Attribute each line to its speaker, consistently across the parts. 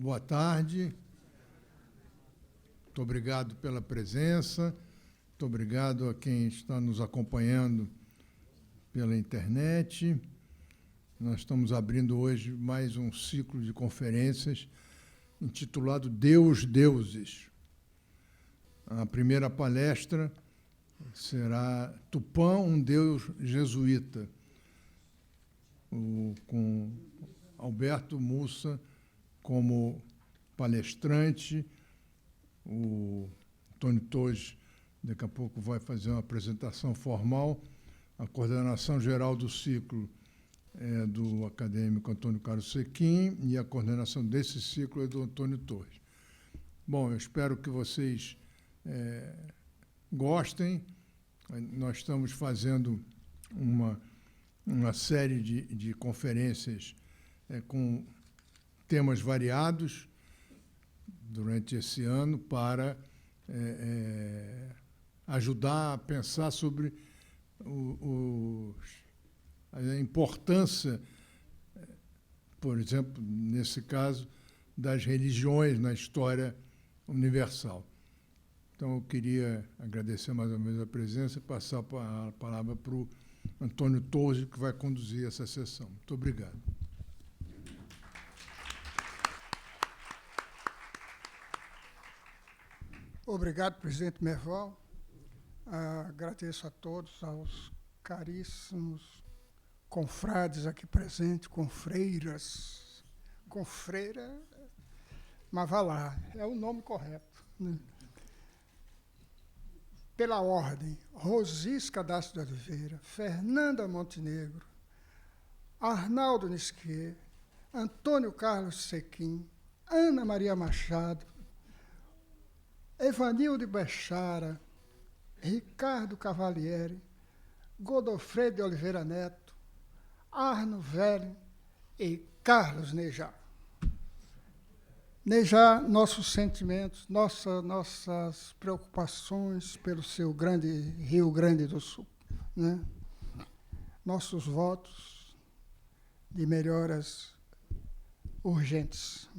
Speaker 1: Boa tarde. Muito obrigado pela presença. Muito obrigado a quem está nos acompanhando pela internet. Nós estamos abrindo hoje mais um ciclo de conferências intitulado Deus, Deuses. A primeira palestra será Tupã, um Deus jesuíta, com Alberto Mussa como palestrante. O Antônio Torres, daqui a pouco, vai fazer uma apresentação formal. A coordenação geral do ciclo é do acadêmico Antônio Carlos Sequim e a coordenação desse ciclo é do Antônio Torres. Bom, eu espero que vocês gostem. Nós estamos fazendo uma série de conferências com temas variados durante esse ano para ajudar a pensar sobre a importância, por exemplo, nesse caso, das religiões na história universal. Então, eu queria agradecer mais uma vez a presença e passar a palavra para o Antônio Torres, que vai conduzir essa sessão. Muito obrigado.
Speaker 2: Obrigado, presidente Merval. Agradeço a todos, aos caríssimos confrades aqui presentes, confreiras. Confreira, mas vá lá, é o nome correto, né? Pela ordem, Rosis Cadastro de Oliveira, Fernanda Montenegro, Arnaldo Nisquier, Antônio Carlos Sequim, Ana Maria Machado, Evanilde Bechara, Ricardo Cavalieri, Godofredo de Oliveira Neto, Arno Velho e Carlos Nejar. Nejar, nossos sentimentos, nossas preocupações pelo seu grande Rio Grande do Sul, né? Nossos votos de melhoras urgentes.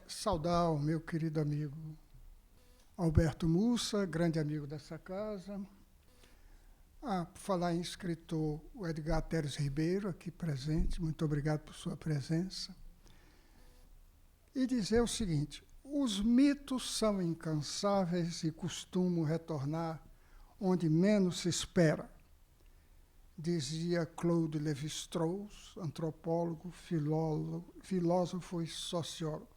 Speaker 2: Saudar o meu querido amigo Alberto Mussa, grande amigo dessa casa. Por falar em escritor, o Edgar Teres Ribeiro, aqui presente, muito obrigado por sua presença. E dizer o seguinte: os mitos são incansáveis e costumam retornar onde menos se espera, dizia Claude Lévi-Strauss, antropólogo, filósofo e sociólogo.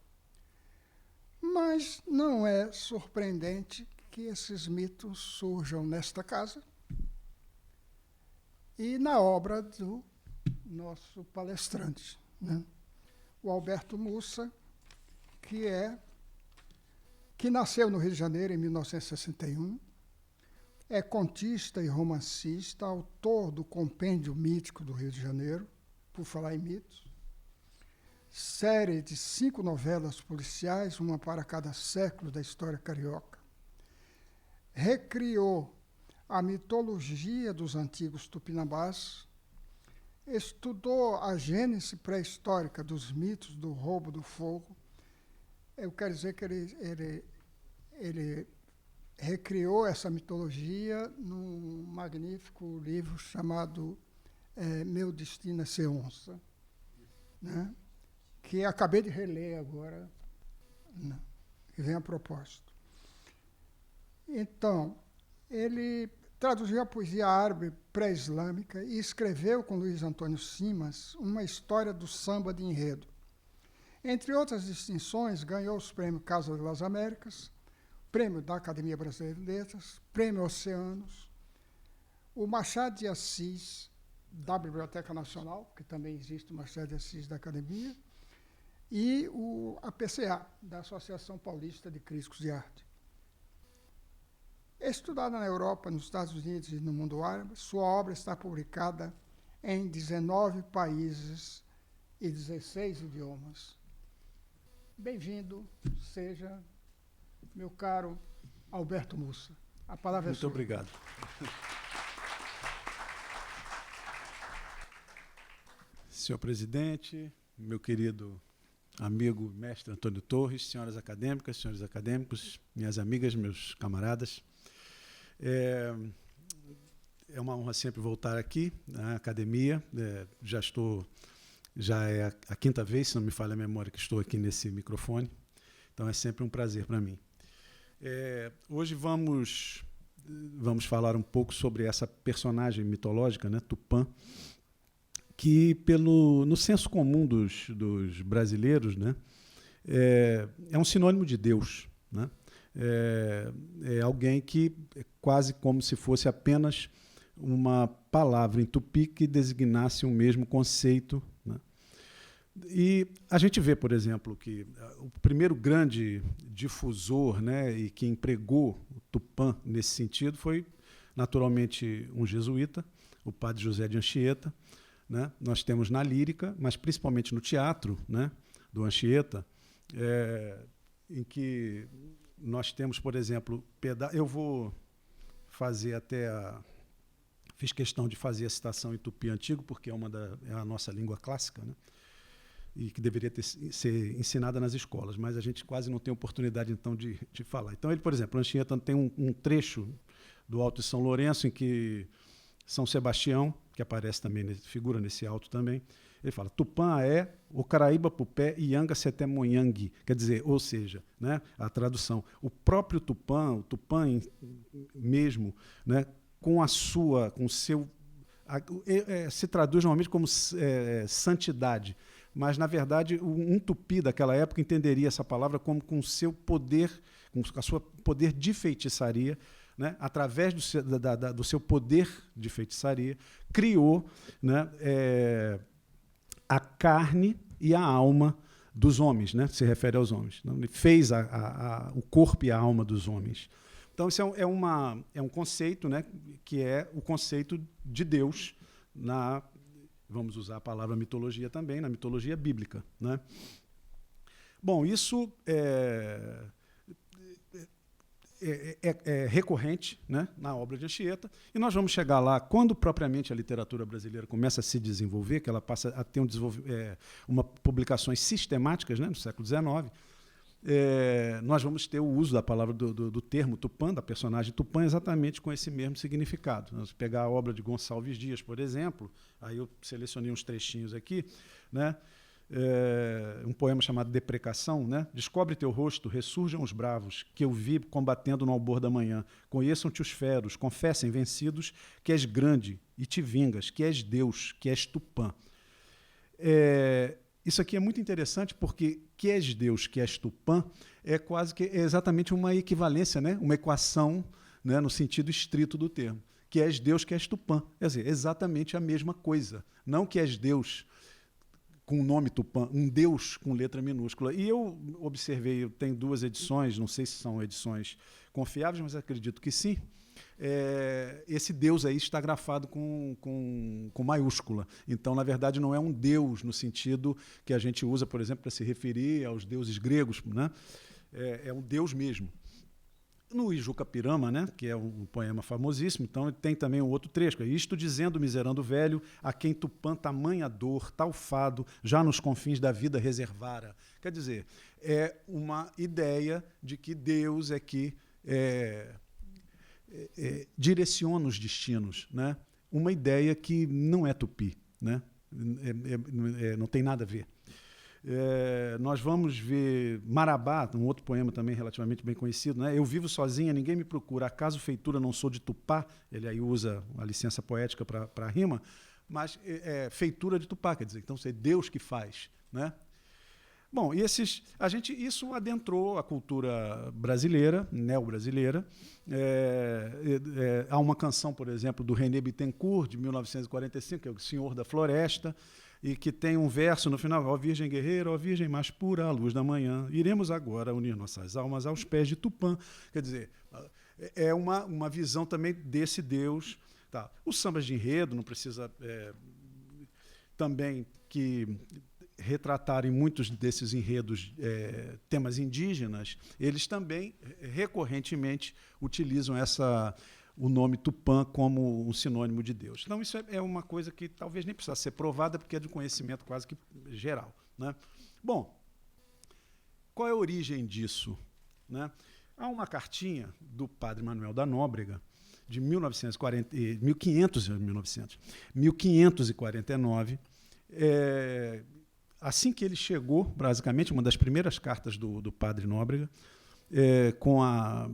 Speaker 2: Mas não é surpreendente que esses mitos surjam nesta casa e na obra do nosso palestrante, né? O Alberto Mussa, que nasceu no Rio de Janeiro em 1961, é contista e romancista, autor do Compêndio Mítico do Rio de Janeiro, por falar em mitos, série de 5 novelas policiais, uma para cada século da história carioca. Recriou a mitologia dos antigos tupinambás, estudou a gênese pré-histórica dos mitos do roubo do fogo. Eu quero dizer que ele recriou essa mitologia num magnífico livro chamado Meu Destino é Ser Onça, né? Que acabei de reler agora, né? Que vem a propósito. Então, ele traduziu a poesia árabe pré-islâmica e escreveu com Luiz Antônio Simas uma história do samba de enredo. Entre outras distinções, ganhou os prêmios Casa das Américas, Prêmio da Academia Brasileira de Letras, Prêmio Oceanos, o Machado de Assis, da Biblioteca Nacional, que também existe o Machado de Assis da Academia, e a PCA, da Associação Paulista de Críticos de Arte. Estudada na Europa, nos Estados Unidos e no mundo árabe, sua obra está publicada em 19 países e 16 idiomas. Bem-vindo, seja, meu caro Alberto Mussa. A palavra é sua.
Speaker 3: Muito obrigado. Senhor presidente, meu querido amigo mestre Antônio Torres, senhoras acadêmicas, senhores acadêmicos, minhas amigas, meus camaradas. É uma honra sempre voltar aqui na academia. Já é a quinta vez, se não me falha a memória, que estou aqui nesse microfone. Então é sempre um prazer para mim. Hoje vamos falar um pouco sobre essa personagem mitológica, né, Tupã, que no senso comum dos brasileiros, né, é um sinônimo de Deus, né? É alguém que é quase como se fosse apenas uma palavra em tupi que designasse o mesmo conceito, né? E a gente vê, por exemplo, que o primeiro grande difusor, né, e que empregou o Tupã nesse sentido foi, naturalmente, um jesuíta, o padre José de Anchieta, né? Nós temos na lírica, mas principalmente no teatro, né, do Anchieta, em que nós temos, por exemplo, eu vou fazer fiz questão de fazer a citação em tupi antigo, porque é a nossa língua clássica, né? E que deveria ser ensinada nas escolas, mas a gente quase não tem oportunidade, então, de falar. Então, ele, por exemplo, Anchieta tem um trecho do Alto de São Lourenço, em que São Sebastião, que aparece também, figura nesse alto também, ele fala: Tupã é o Caraíba Pupé Ianga Setemonhangue, quer dizer, ou seja, né, a tradução, o próprio Tupã, o Tupã mesmo, né, com o seu, se traduz normalmente como santidade, mas na verdade um tupi daquela época entenderia essa palavra como com seu poder, com a sua poder de feitiçaria, né, através do seu poder de feitiçaria, criou, né, a carne e a alma dos homens, né, se refere aos homens. Então, ele fez o corpo e a alma dos homens. Então, isso é um conceito, né, que é o conceito de Deus vamos usar a palavra mitologia também, na mitologia bíblica, né? Bom, isso é recorrente, né, na obra de Anchieta, e nós vamos chegar lá quando propriamente a literatura brasileira começa a se desenvolver, que ela passa a ter uma publicações sistemáticas, né, no século XIX. Nós vamos ter o uso da palavra do termo Tupã, da personagem Tupã, exatamente com esse mesmo significado. Nós pegar a obra de Gonçalves Dias, por exemplo, aí eu selecionei uns trechinhos aqui, né? Um poema chamado Deprecação, né? Descobre teu rosto, ressurjam os bravos, que eu vi combatendo no albor da manhã. Conheçam-te os feros, confessem vencidos que és grande e te vingas, que és Deus, que és Tupã. Isso aqui é muito interessante porque que és Deus, que és Tupã, é exatamente uma equivalência, né? Uma equação, né? No sentido estrito do termo. Que és Deus, que és Tupã. Quer dizer, exatamente a mesma coisa. Não que és Deus com o nome Tupã, um Deus com letra minúscula. E eu observei, eu tenho 2 edições, não sei se são edições confiáveis, mas acredito que sim. Esse Deus aí está grafado com maiúscula. Então, na verdade, não é um Deus no sentido que a gente usa, por exemplo, para se referir aos deuses gregos, né? É um Deus mesmo. No Ijuca-Pirama, né, que é um poema famosíssimo, então tem também um outro trecho, que é: isto dizendo miserando velho, a quem Tupã tamanha dor, tal fado, já nos confins da vida reservara. Quer dizer, é uma ideia de que Deus é que direciona os destinos, né? Uma ideia que não é tupi, né? Não tem nada a ver. Nós vamos ver Marabá, um outro poema também relativamente bem conhecido, né? Eu vivo sozinha, ninguém me procura, acaso feitura não sou de Tupá, ele aí usa a licença poética para a rima, mas feitura de Tupá, quer dizer, então é Deus que faz, né? Bom, isso adentrou a cultura brasileira, neo-brasileira. Há uma canção, por exemplo, do René Bittencourt, de 1945, que é o Senhor da Floresta, e que tem um verso no final: ó Virgem guerreira, ó Virgem mais pura, à luz da manhã, iremos agora unir nossas almas aos pés de Tupã. Quer dizer, é uma visão também desse Deus. Tá. Os sambas de enredo, não precisa também que retratarem muitos desses enredos, temas indígenas, eles também recorrentemente utilizam o nome Tupã como um sinônimo de Deus. Então, isso é uma coisa que talvez nem precisa ser provada, porque é de conhecimento quase que geral, né? Bom, qual é a origem disso, né? Há uma cartinha do padre Manuel da Nóbrega, de 1549, assim que ele chegou, basicamente, uma das primeiras cartas do padre Nóbrega, com a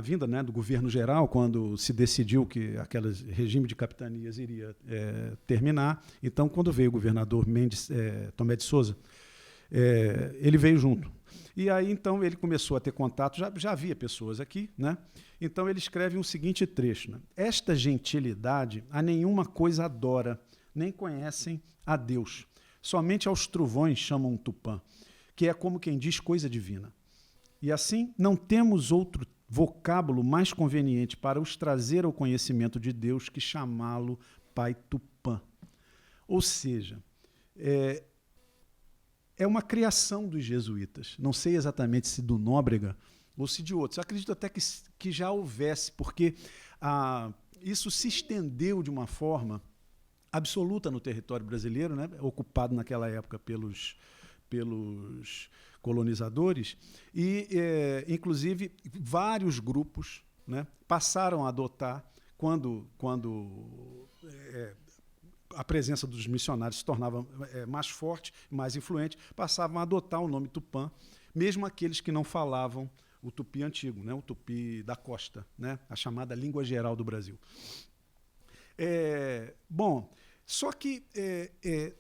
Speaker 3: vinda, né, do governo geral, quando se decidiu que aquele regime de capitanias iria terminar. Então, quando veio o governador Tomé de Souza, ele veio junto. E aí, então, ele começou a ter contato, já havia pessoas aqui, né? Então, ele escreve um seguinte trecho, né? Esta gentilidade a nenhuma coisa adora, nem conhecem a Deus. Somente aos trovões chamam Tupã, que é como quem diz coisa divina. E assim, não temos outro vocábulo mais conveniente para os trazer ao conhecimento de Deus que chamá-lo Pai Tupã. Ou seja, é uma criação dos jesuítas. Não sei exatamente se do Nóbrega ou se de outros. Eu acredito até que já houvesse, porque isso se estendeu de uma forma absoluta no território brasileiro, né, ocupado naquela época pelos colonizadores, e, inclusive, vários grupos, né, passaram a adotar, quando a presença dos missionários se tornava mais forte, mais influente, passavam a adotar o nome Tupã, mesmo aqueles que não falavam o tupi antigo, né, o tupi da costa, né, a chamada língua geral do Brasil. Bom, só que,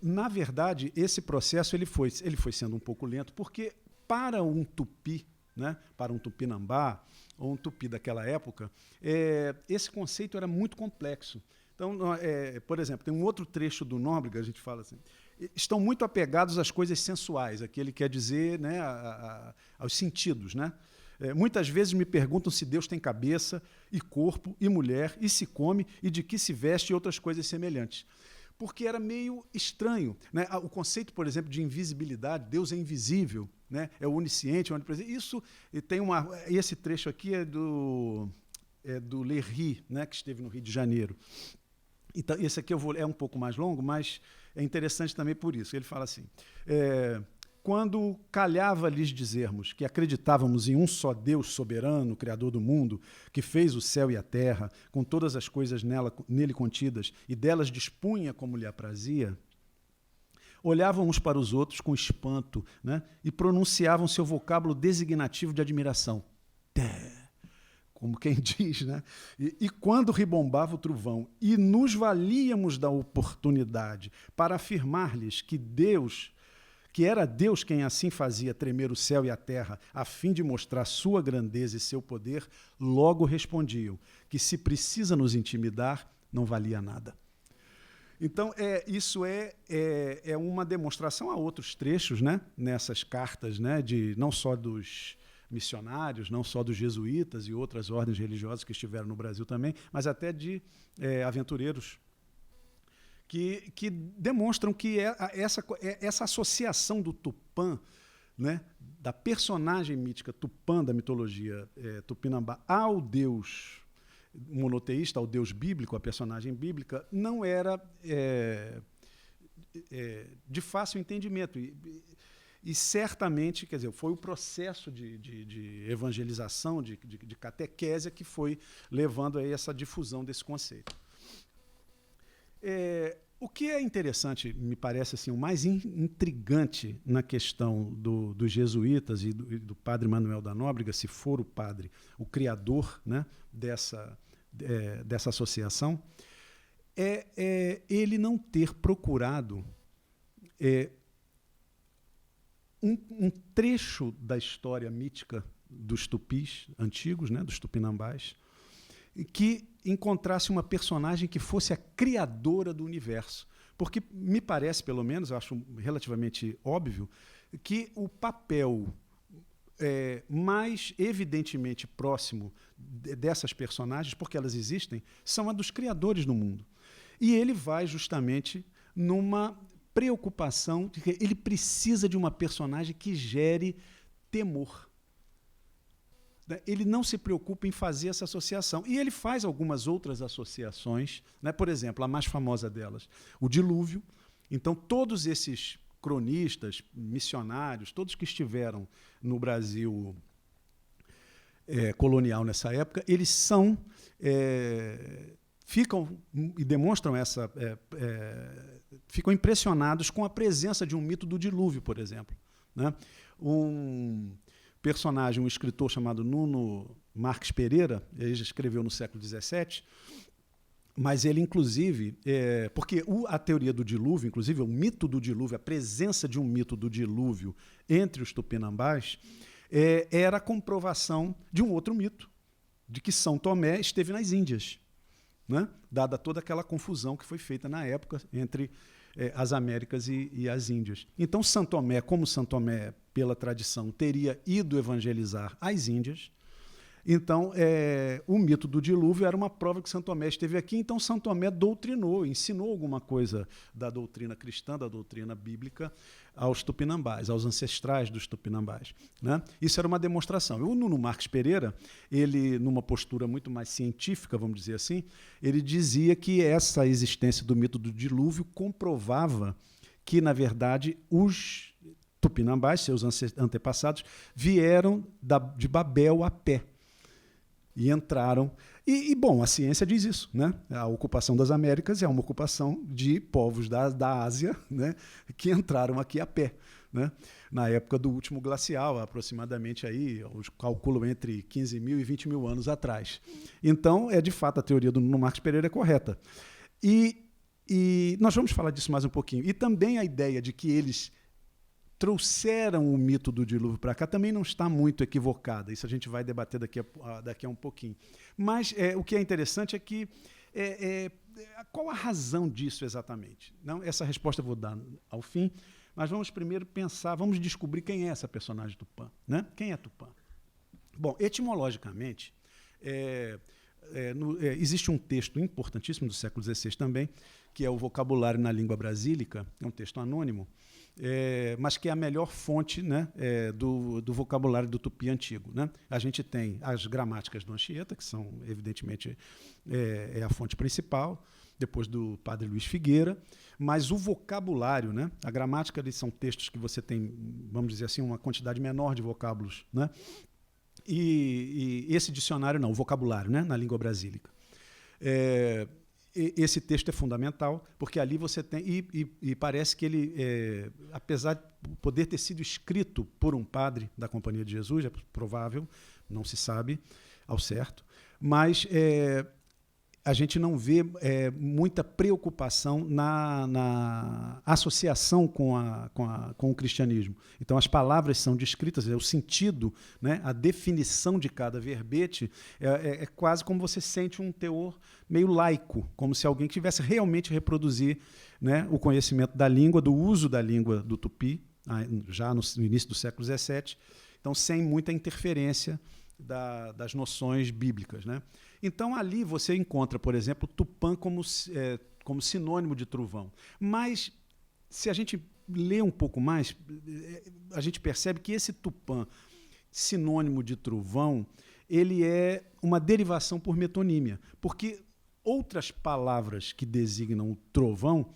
Speaker 3: na verdade, esse processo ele foi sendo um pouco lento, porque para um tupi, né, para um tupinambá, ou um tupi daquela época, esse conceito era muito complexo. Então, por exemplo, tem um outro trecho do Nóbrega, a gente fala assim, estão muito apegados às coisas sensuais, aquele quer dizer, né, aos sentidos, né? Muitas vezes me perguntam se Deus tem cabeça e corpo e mulher, e se come, e de que se veste e outras coisas semelhantes. Porque era meio estranho, né? O conceito, por exemplo, de invisibilidade, Deus é invisível, né? É onisciente, é onipresente. Isso tem esse trecho aqui é do Léry, né? Que esteve no Rio de Janeiro. Então, esse aqui é um pouco mais longo, mas é interessante também por isso. Ele fala assim, quando calhava lhes dizermos que acreditávamos em um só Deus soberano, Criador do mundo, que fez o céu e a terra, com todas as coisas nele contidas, e delas dispunha como lhe aprazia, olhavam uns para os outros com espanto, né, e pronunciavam seu vocábulo designativo de admiração. Té, como quem diz, né? E quando ribombava o trovão e nos valíamos da oportunidade para afirmar-lhes que era Deus quem assim fazia tremer o céu e a terra, a fim de mostrar sua grandeza e seu poder, logo respondiam que se precisa nos intimidar, não valia nada. Então, isso é uma demonstração a outros trechos, né, nessas cartas, né, não só dos missionários, não só dos jesuítas e outras ordens religiosas que estiveram no Brasil também, mas até de aventureiros que demonstram que essa associação do Tupã, né, da personagem mítica Tupã da mitologia tupinambá ao Deus monoteísta, ao Deus bíblico, a personagem bíblica, não era de fácil entendimento. E certamente, quer dizer, foi o processo de evangelização, de catequese que foi levando a essa difusão desse conceito. O que é interessante, me parece assim, o mais intrigante na questão dos jesuítas e do padre Manuel da Nóbrega, se for o padre, o criador, né, dessa associação, é ele não ter procurado um trecho da história mítica dos tupis antigos, né, dos tupinambás, que encontrasse uma personagem que fosse a criadora do universo. Porque me parece, pelo menos, eu acho relativamente óbvio, que o papel mais evidentemente próximo dessas personagens, porque elas existem, são a dos criadores do mundo. E ele vai justamente numa preocupação de que ele precisa de uma personagem que gere temor. Ele não se preocupa em fazer essa associação. E ele faz algumas outras associações, né? Por exemplo, a mais famosa delas, o dilúvio. Então, todos esses cronistas, missionários, todos que estiveram no Brasil colonial nessa época, eles ficam e demonstram ficam impressionados com a presença de um mito do dilúvio, por exemplo, né? Um personagem, um escritor chamado Nuno Marques Pereira, ele já escreveu no século XVII, mas ele, inclusive, porque a teoria do dilúvio, inclusive o mito do dilúvio, a presença de um mito do dilúvio entre os tupinambás, era a comprovação de um outro mito, de que São Tomé esteve nas Índias, né? Dada toda aquela confusão que foi feita na época entre as Américas e as Índias. Então, São Tomé, como São Tomé, pela tradição, teria ido evangelizar as Índias. Então, o mito do dilúvio era uma prova que São Tomé esteve aqui, então São Tomé doutrinou, ensinou alguma coisa da doutrina cristã, da doutrina bíblica, aos tupinambás, aos ancestrais dos tupinambás, né? Isso era uma demonstração. O Nuno Marques Pereira, ele, numa postura muito mais científica, vamos dizer assim, ele dizia que essa existência do mito do dilúvio comprovava que, na verdade, os tupinambás, seus antepassados, vieram de Babel a pé. E entraram. Bom, a ciência diz isso, né? A ocupação das Américas é uma ocupação de povos da Ásia, né? Que entraram aqui a pé, né? Na época do último glacial, aproximadamente aí, eu calculo entre 15 mil e 20 mil anos atrás. Então, de fato, a teoria do Nuno Marques Pereira é correta. E nós vamos falar disso mais um pouquinho. E também a ideia de que eles trouxeram o mito do dilúvio para cá também não está muito equivocada. Isso a gente vai debater daqui a um pouquinho. Mas o que é interessante é que qual a razão disso exatamente? Não, essa resposta eu vou dar ao fim, mas vamos primeiro pensar, vamos descobrir quem é essa personagem Tupã, né? Quem é Tupã? Bom, etimologicamente, existe um texto importantíssimo do século XVI também, que é o Vocabulário na Língua Brasílica, é um texto anônimo, mas que é a melhor fonte, né, do vocabulário do tupi antigo, né? A gente tem as gramáticas do Anchieta, que são, evidentemente, a fonte principal, depois do padre Luiz Figueira, mas o vocabulário, né, a gramática, eles são textos que você tem, vamos dizer assim, uma quantidade menor de vocábulos, né? E esse dicionário não, o vocabulário, né, na língua brasílica. Esse texto é fundamental, porque ali você tem... E parece que ele, apesar de poder ter sido escrito por um padre da Companhia de Jesus, é provável, não se sabe ao certo, mas a gente não vê muita preocupação na associação com o cristianismo. Então, as palavras são descritas, o sentido, né, a definição de cada verbete é quase como você sente um teor meio laico, como se alguém tivesse realmente reproduzir, né, o conhecimento da língua, do uso da língua do tupi, já no início do século XVII, então sem muita interferência das noções bíblicas, né? Então, ali você encontra, por exemplo, Tupã como sinônimo de trovão. Mas, se a gente lê um pouco mais, a gente percebe que esse Tupã, sinônimo de trovão, ele é uma derivação por metonímia, porque outras palavras que designam o trovão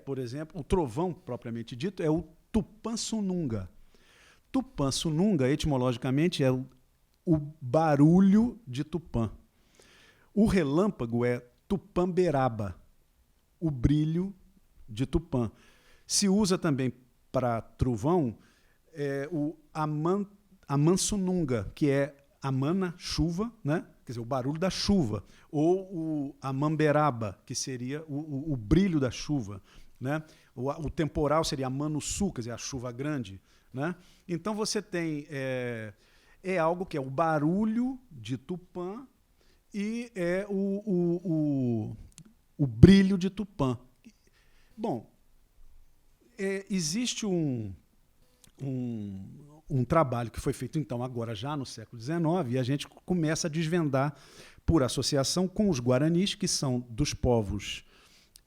Speaker 3: por exemplo, o trovão, propriamente dito, é o Tupã-Sununga. Tupã-Sununga, etimologicamente, é o barulho de Tupã. O relâmpago é Tupamberaba, o brilho de Tupã. Se usa também para trovão o Amansununga, que é Amana, chuva, né? Quer dizer, o barulho da chuva, ou o Amamberaba, que seria o brilho da chuva, né? O temporal seria Amanuçu, quer dizer, a chuva grande, né? Então você tem algo que é o barulho de Tupã e o brilho de Tupã. Bom, existe um trabalho que foi feito, então, agora já no século XIX, e a gente começa a desvendar, por associação com os guaranis, que são dos povos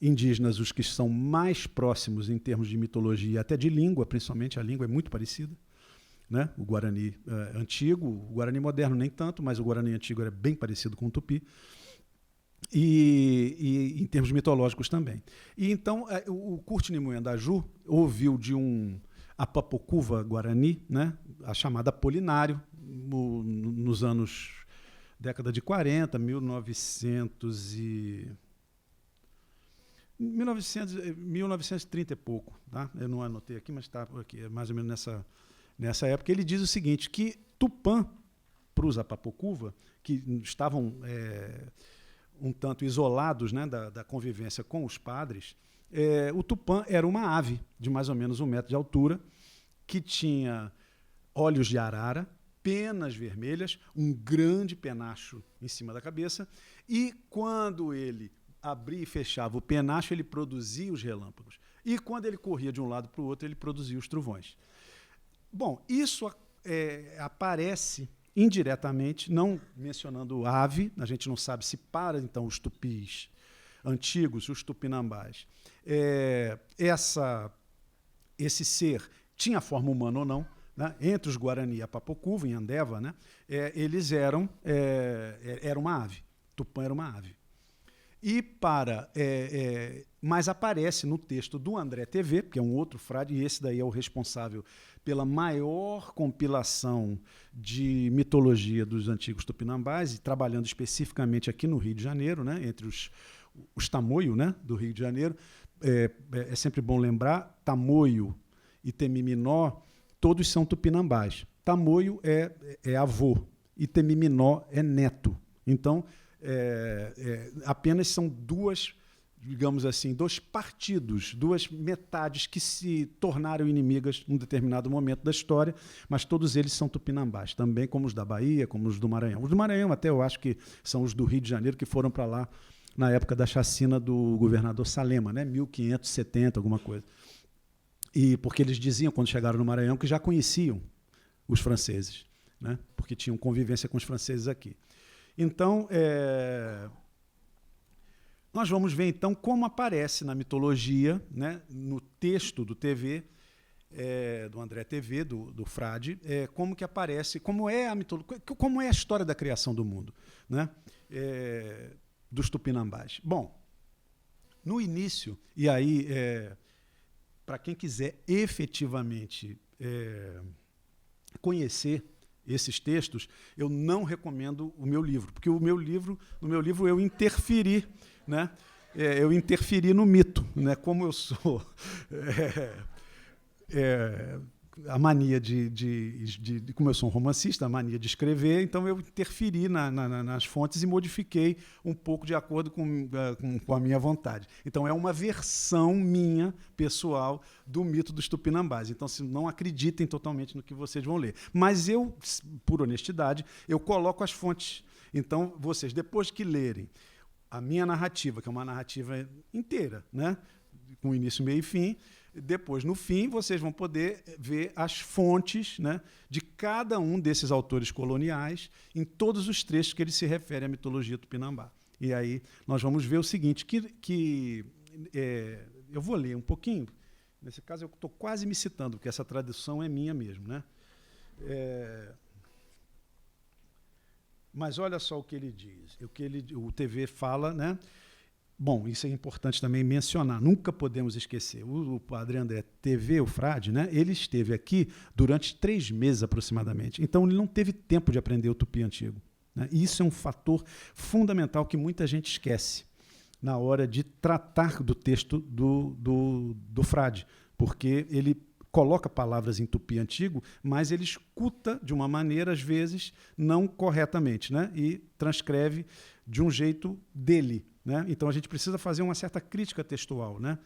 Speaker 3: indígenas os que são mais próximos em termos de mitologia, até de língua, principalmente a língua é muito parecida, né? O Guarani antigo, o Guarani moderno nem tanto, mas o Guarani antigo era bem parecido com o Tupi. e em termos mitológicos também. E então o Curti-Nimue Andaju ouviu de um Apapocuva Guarani, né, a chamada Apolinário, nos anos década de 40, 1930 e pouco, tá? Eu não anotei aqui, mas está aqui, é mais ou menos nessa época. Ele diz o seguinte, que Tupã, para os Apapocuva, que estavam um tanto isolados, né, da convivência com os padres, o Tupã era uma ave de mais ou menos 1 metro de altura, que tinha olhos de arara, penas vermelhas, um grande penacho em cima da cabeça, e quando ele abria e fechava o penacho, ele produzia os relâmpagos. E quando ele corria de um lado para o outro, ele produzia os trovões. Bom, isso aparece indiretamente, não mencionando ave, a gente não sabe se para então os tupis antigos, os tupinambás, esse ser tinha forma humana ou não, né? Entre os Guarani e Apapocuva, em Andeva, né? Eles eram uma ave, Tupã era uma ave. Mas aparece no texto do André TV, que é um outro frade, e esse daí é o responsável pela maior compilação de mitologia dos antigos tupinambás, e trabalhando especificamente aqui no Rio de Janeiro, né, entre os Tamoio, né, do Rio de Janeiro. É sempre bom lembrar, Tamoio e Temiminó, todos são tupinambás. Tamoio é avô e Temiminó é neto. Então, apenas são duas, digamos assim, 2 partidos, 2 metades que se tornaram inimigas em um determinado momento da história, mas todos eles são tupinambás, também como os da Bahia, como os do Maranhão. Os do Maranhão até eu acho que são os do Rio de Janeiro, que foram para lá na época da chacina do governador Salema, né? 1570, alguma coisa. E porque eles diziam, quando chegaram no Maranhão, que já conheciam os franceses, né? Porque tinham convivência com os franceses aqui. Então, nós vamos ver, então, como aparece na mitologia, né, no texto do TV, do André TV, do frade, como que aparece, como é a mitologia, como é a história da criação do mundo, né, dos tupinambás. Bom, no início, e aí, para quem quiser efetivamente conhecer esses textos, eu não recomendo o meu livro, porque no meu livro eu interferi, né? Eu interferi no mito, né? Como eu sou a mania como eu sou um romancista, a mania de escrever, então eu interferi nas fontes e modifiquei um pouco de acordo com a minha vontade. Então é uma versão minha, pessoal, do mito dos tupinambás. Então, não acreditem totalmente no que vocês vão ler. Mas eu, por honestidade, eu coloco as fontes. Então, vocês, depois que lerem a minha narrativa, que é uma narrativa inteira, né, com início, meio e fim, depois, no fim, vocês vão poder ver as fontes, né, de cada um desses autores coloniais em todos os trechos que ele se refere à mitologia tupinambá. E aí nós vamos ver o seguinte, eu vou ler um pouquinho, nesse caso eu estou quase me citando, porque essa tradução é minha mesmo, né? Mas olha só o que ele diz, o TV fala, né? Bom, isso é importante também mencionar, nunca podemos esquecer. O padre André TV, o frade, né, ele esteve aqui durante 3 meses aproximadamente, então ele não teve tempo de aprender o tupi antigo, né? E isso é um fator fundamental que muita gente esquece na hora de tratar do texto do frade, porque ele coloca palavras em tupi antigo, mas ele escuta de uma maneira, às vezes, não corretamente, né, e transcreve de um jeito dele, né? Então, a gente precisa fazer uma certa crítica textual, né,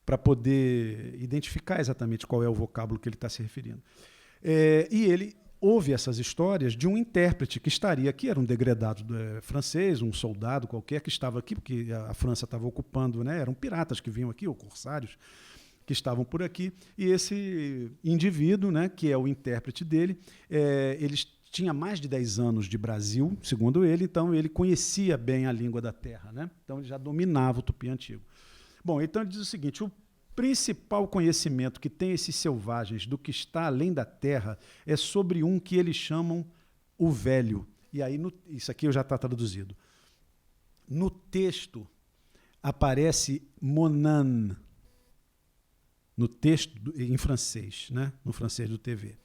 Speaker 3: para poder identificar exatamente qual é o vocábulo que ele está se referindo. E ele ouve essas histórias de um intérprete que estaria aqui, era um degredado francês, um soldado qualquer que estava aqui, porque a França estava ocupando, né, eram piratas que vinham aqui, ou corsários, que estavam por aqui, e esse indivíduo, né, que é o intérprete dele, eles tinha mais de 10 anos de Brasil, segundo ele, então ele conhecia bem a língua da terra, né? Então ele já dominava o tupi antigo. Bom, então ele diz o seguinte, o principal conhecimento que tem esses selvagens do que está além da terra é sobre um que eles chamam o velho. E aí, isso aqui já está traduzido. no texto aparece monan, no texto em francês, né? No francês do TV,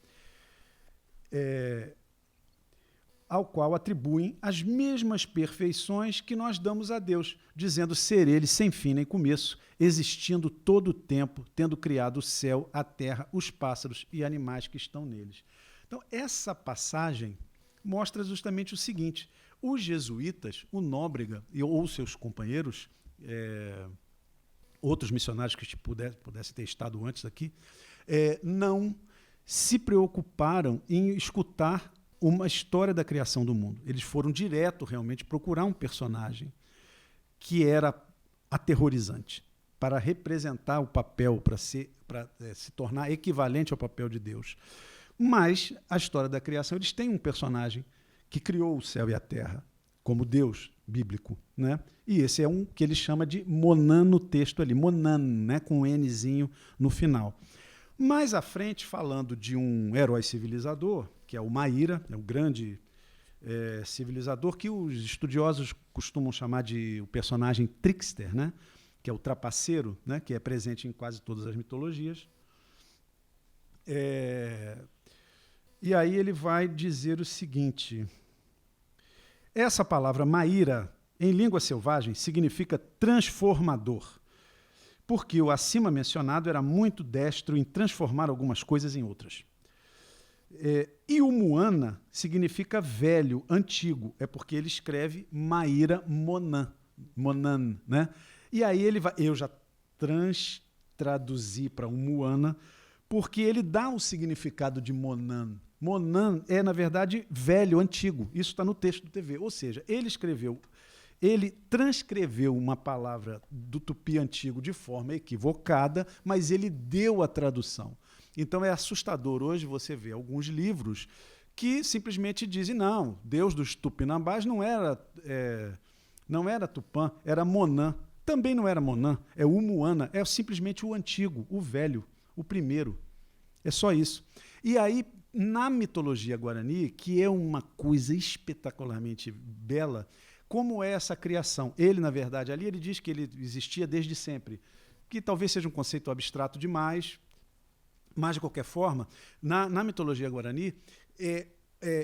Speaker 3: ao qual atribuem as mesmas perfeições que nós damos a Deus, dizendo ser Ele sem fim nem começo, existindo todo o tempo, tendo criado o céu, a terra, os pássaros e animais que estão neles. Então, essa passagem mostra justamente o seguinte: os jesuítas, o Nóbrega ou seus companheiros, outros missionários que pudessem ter estado antes aqui, não se preocuparam em escutar uma história da criação do mundo. Eles foram direto, realmente, procurar um personagem que era aterrorizante, para representar o papel, para se tornar equivalente ao papel de Deus. Mas a história da criação, eles têm um personagem que criou o céu e a terra, como Deus bíblico, né? E esse é um que ele chama de Monan no texto ali, Monan, né? Com um Nzinho no final. Mais à frente, falando de um herói civilizador, que é o Maíra, é um grande civilizador, que os estudiosos costumam chamar de o personagem trickster, né? Que é o trapaceiro, né? Que é presente em quase todas as mitologias. E aí ele vai dizer o seguinte: essa palavra Maíra, em língua selvagem, significa transformador, porque o acima mencionado era muito destro em transformar algumas coisas em outras. E o Moana significa velho, antigo, é porque ele escreve Maíra Monan, né? E aí ele vai, eu já traduzi para o Moana, porque ele dá o significado de Monan. Monan é, na verdade, velho, antigo. Isso está no texto do TV. Ou seja, ele transcreveu uma palavra do tupi antigo de forma equivocada, mas ele deu a tradução. Então é assustador hoje você ver alguns livros que simplesmente dizem: não, Deus dos Tupinambás não era Tupã, era Monan. Também não era Monan, é o Moana, é simplesmente o antigo, o velho, o primeiro. É só isso. E aí, na mitologia guarani, que é uma coisa espetacularmente bela, como é essa criação? Ele, na verdade, ali ele diz que ele existia desde sempre, que talvez seja um conceito abstrato demais, mas, de qualquer forma, na mitologia guarani,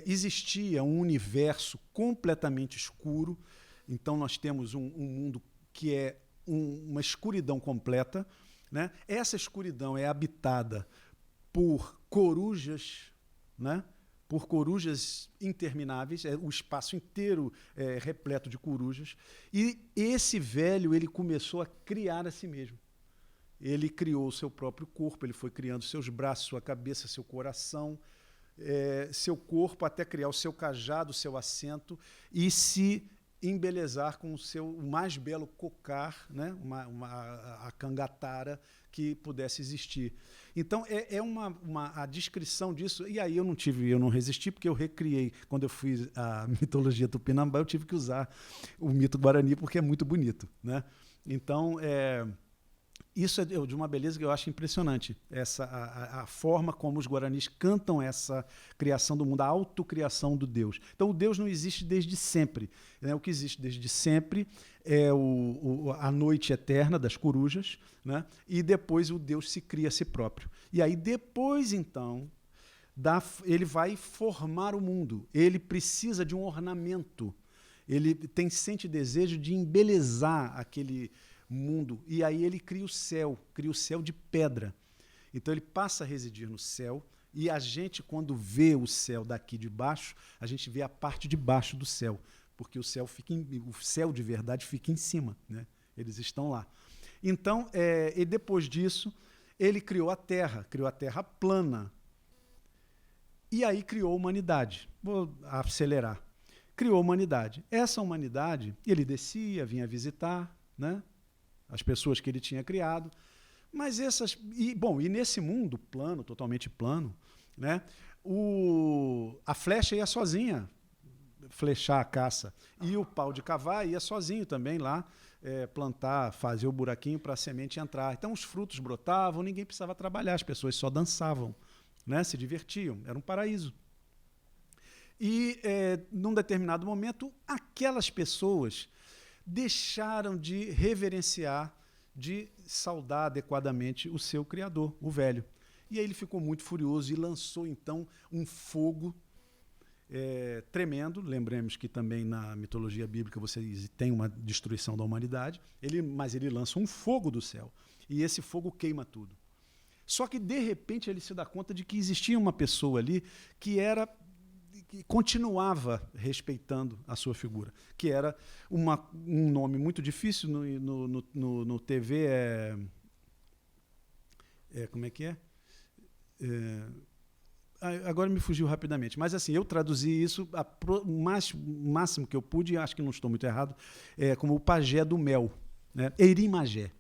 Speaker 3: existia um universo completamente escuro. Então, nós temos um mundo que é uma escuridão completa, né? Essa escuridão é habitada por corujas, né? Por corujas intermináveis, o espaço inteiro é repleto de corujas. E esse velho, ele começou a criar a si mesmo. Ele criou o seu próprio corpo, ele foi criando seus braços, sua cabeça, seu coração, seu corpo, até criar o seu cajado, o seu assento, e se embelezar com o mais belo cocar, né? A cangatara que pudesse existir. Então, a descrição disso, e aí eu não resisti, porque eu recriei, quando eu fiz a mitologia tupinambá, eu tive que usar o mito guarani, porque é muito bonito, né? Então, isso é de uma beleza que eu acho impressionante, a forma como os guaranis cantam essa criação do mundo, a autocriação do Deus. Então, o Deus não existe desde sempre, né? O que existe desde sempre é a noite eterna das corujas, né? E depois o Deus se cria a si próprio. E aí, depois, então, ele vai formar o mundo. Ele precisa de um ornamento. Ele sente desejo de embelezar aquele mundo, e aí ele cria o céu de pedra. Então ele passa a residir no céu, e a gente, quando vê o céu daqui de baixo, a gente vê a parte de baixo do céu, porque o céu de verdade fica em cima, né? Eles estão lá. Então, e depois disso, ele criou a terra plana, e aí criou a humanidade. Vou acelerar. Criou a humanidade. Essa humanidade, ele descia, vinha visitar, né? As pessoas que ele tinha criado, mas e nesse mundo plano, totalmente plano, né, a flecha ia sozinha flechar a caça, e o pau de cavar ia sozinho também lá plantar, fazer o buraquinho para a semente entrar. Então os frutos brotavam, ninguém precisava trabalhar, as pessoas só dançavam, né, se divertiam, era um paraíso. E num determinado momento, aquelas pessoas deixaram de reverenciar, de saudar adequadamente o seu Criador, o velho. E aí ele ficou muito furioso e lançou, então, um fogo tremendo. Lembremos que também na mitologia bíblica você tem uma destruição da humanidade, mas ele lança um fogo do céu. E esse fogo queima tudo. Só que, de repente, ele se dá conta de que existia uma pessoa ali que continuava respeitando a sua figura, que era um nome muito difícil no TV, como é que é? Agora me fugiu rapidamente, mas assim, eu traduzi isso o máximo que eu pude, e acho que não estou muito errado, como o pajé do mel, né? Eirim Magé.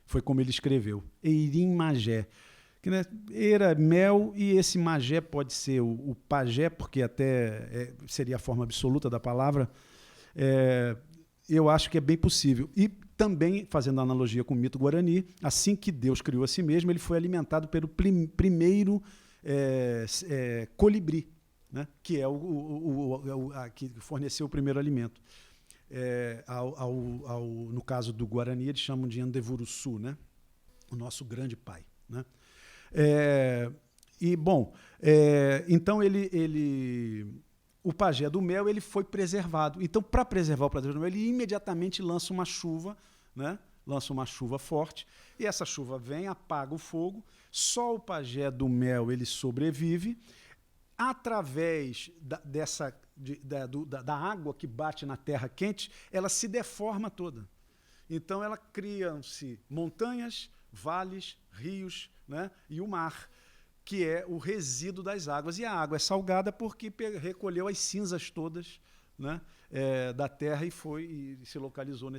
Speaker 3: Foi como ele escreveu, Eirim Magé. Que, né, era mel, e esse magé pode ser o pajé, porque até seria a forma absoluta da palavra. Eu acho que é bem possível. E também, fazendo analogia com o mito guarani, assim que Deus criou a si mesmo, ele foi alimentado pelo primeiro colibri, né, que é que forneceu o primeiro alimento. No caso do Guarani, eles chamam de Andevuruçu, né, o nosso grande pai, né? Então o pajé do mel ele foi preservado. Então, para preservar o pajé do mel, ele imediatamente lança uma chuva, né? Lança uma chuva forte, e essa chuva vem, apaga o fogo. Só o pajé do mel ele sobrevive através da água que bate na terra quente, ela se deforma toda. Então, ela criam-se montanhas, vales, rios, né, e o mar, que é o resíduo das águas. E a água é salgada porque recolheu as cinzas todas, né, da terra e se localizou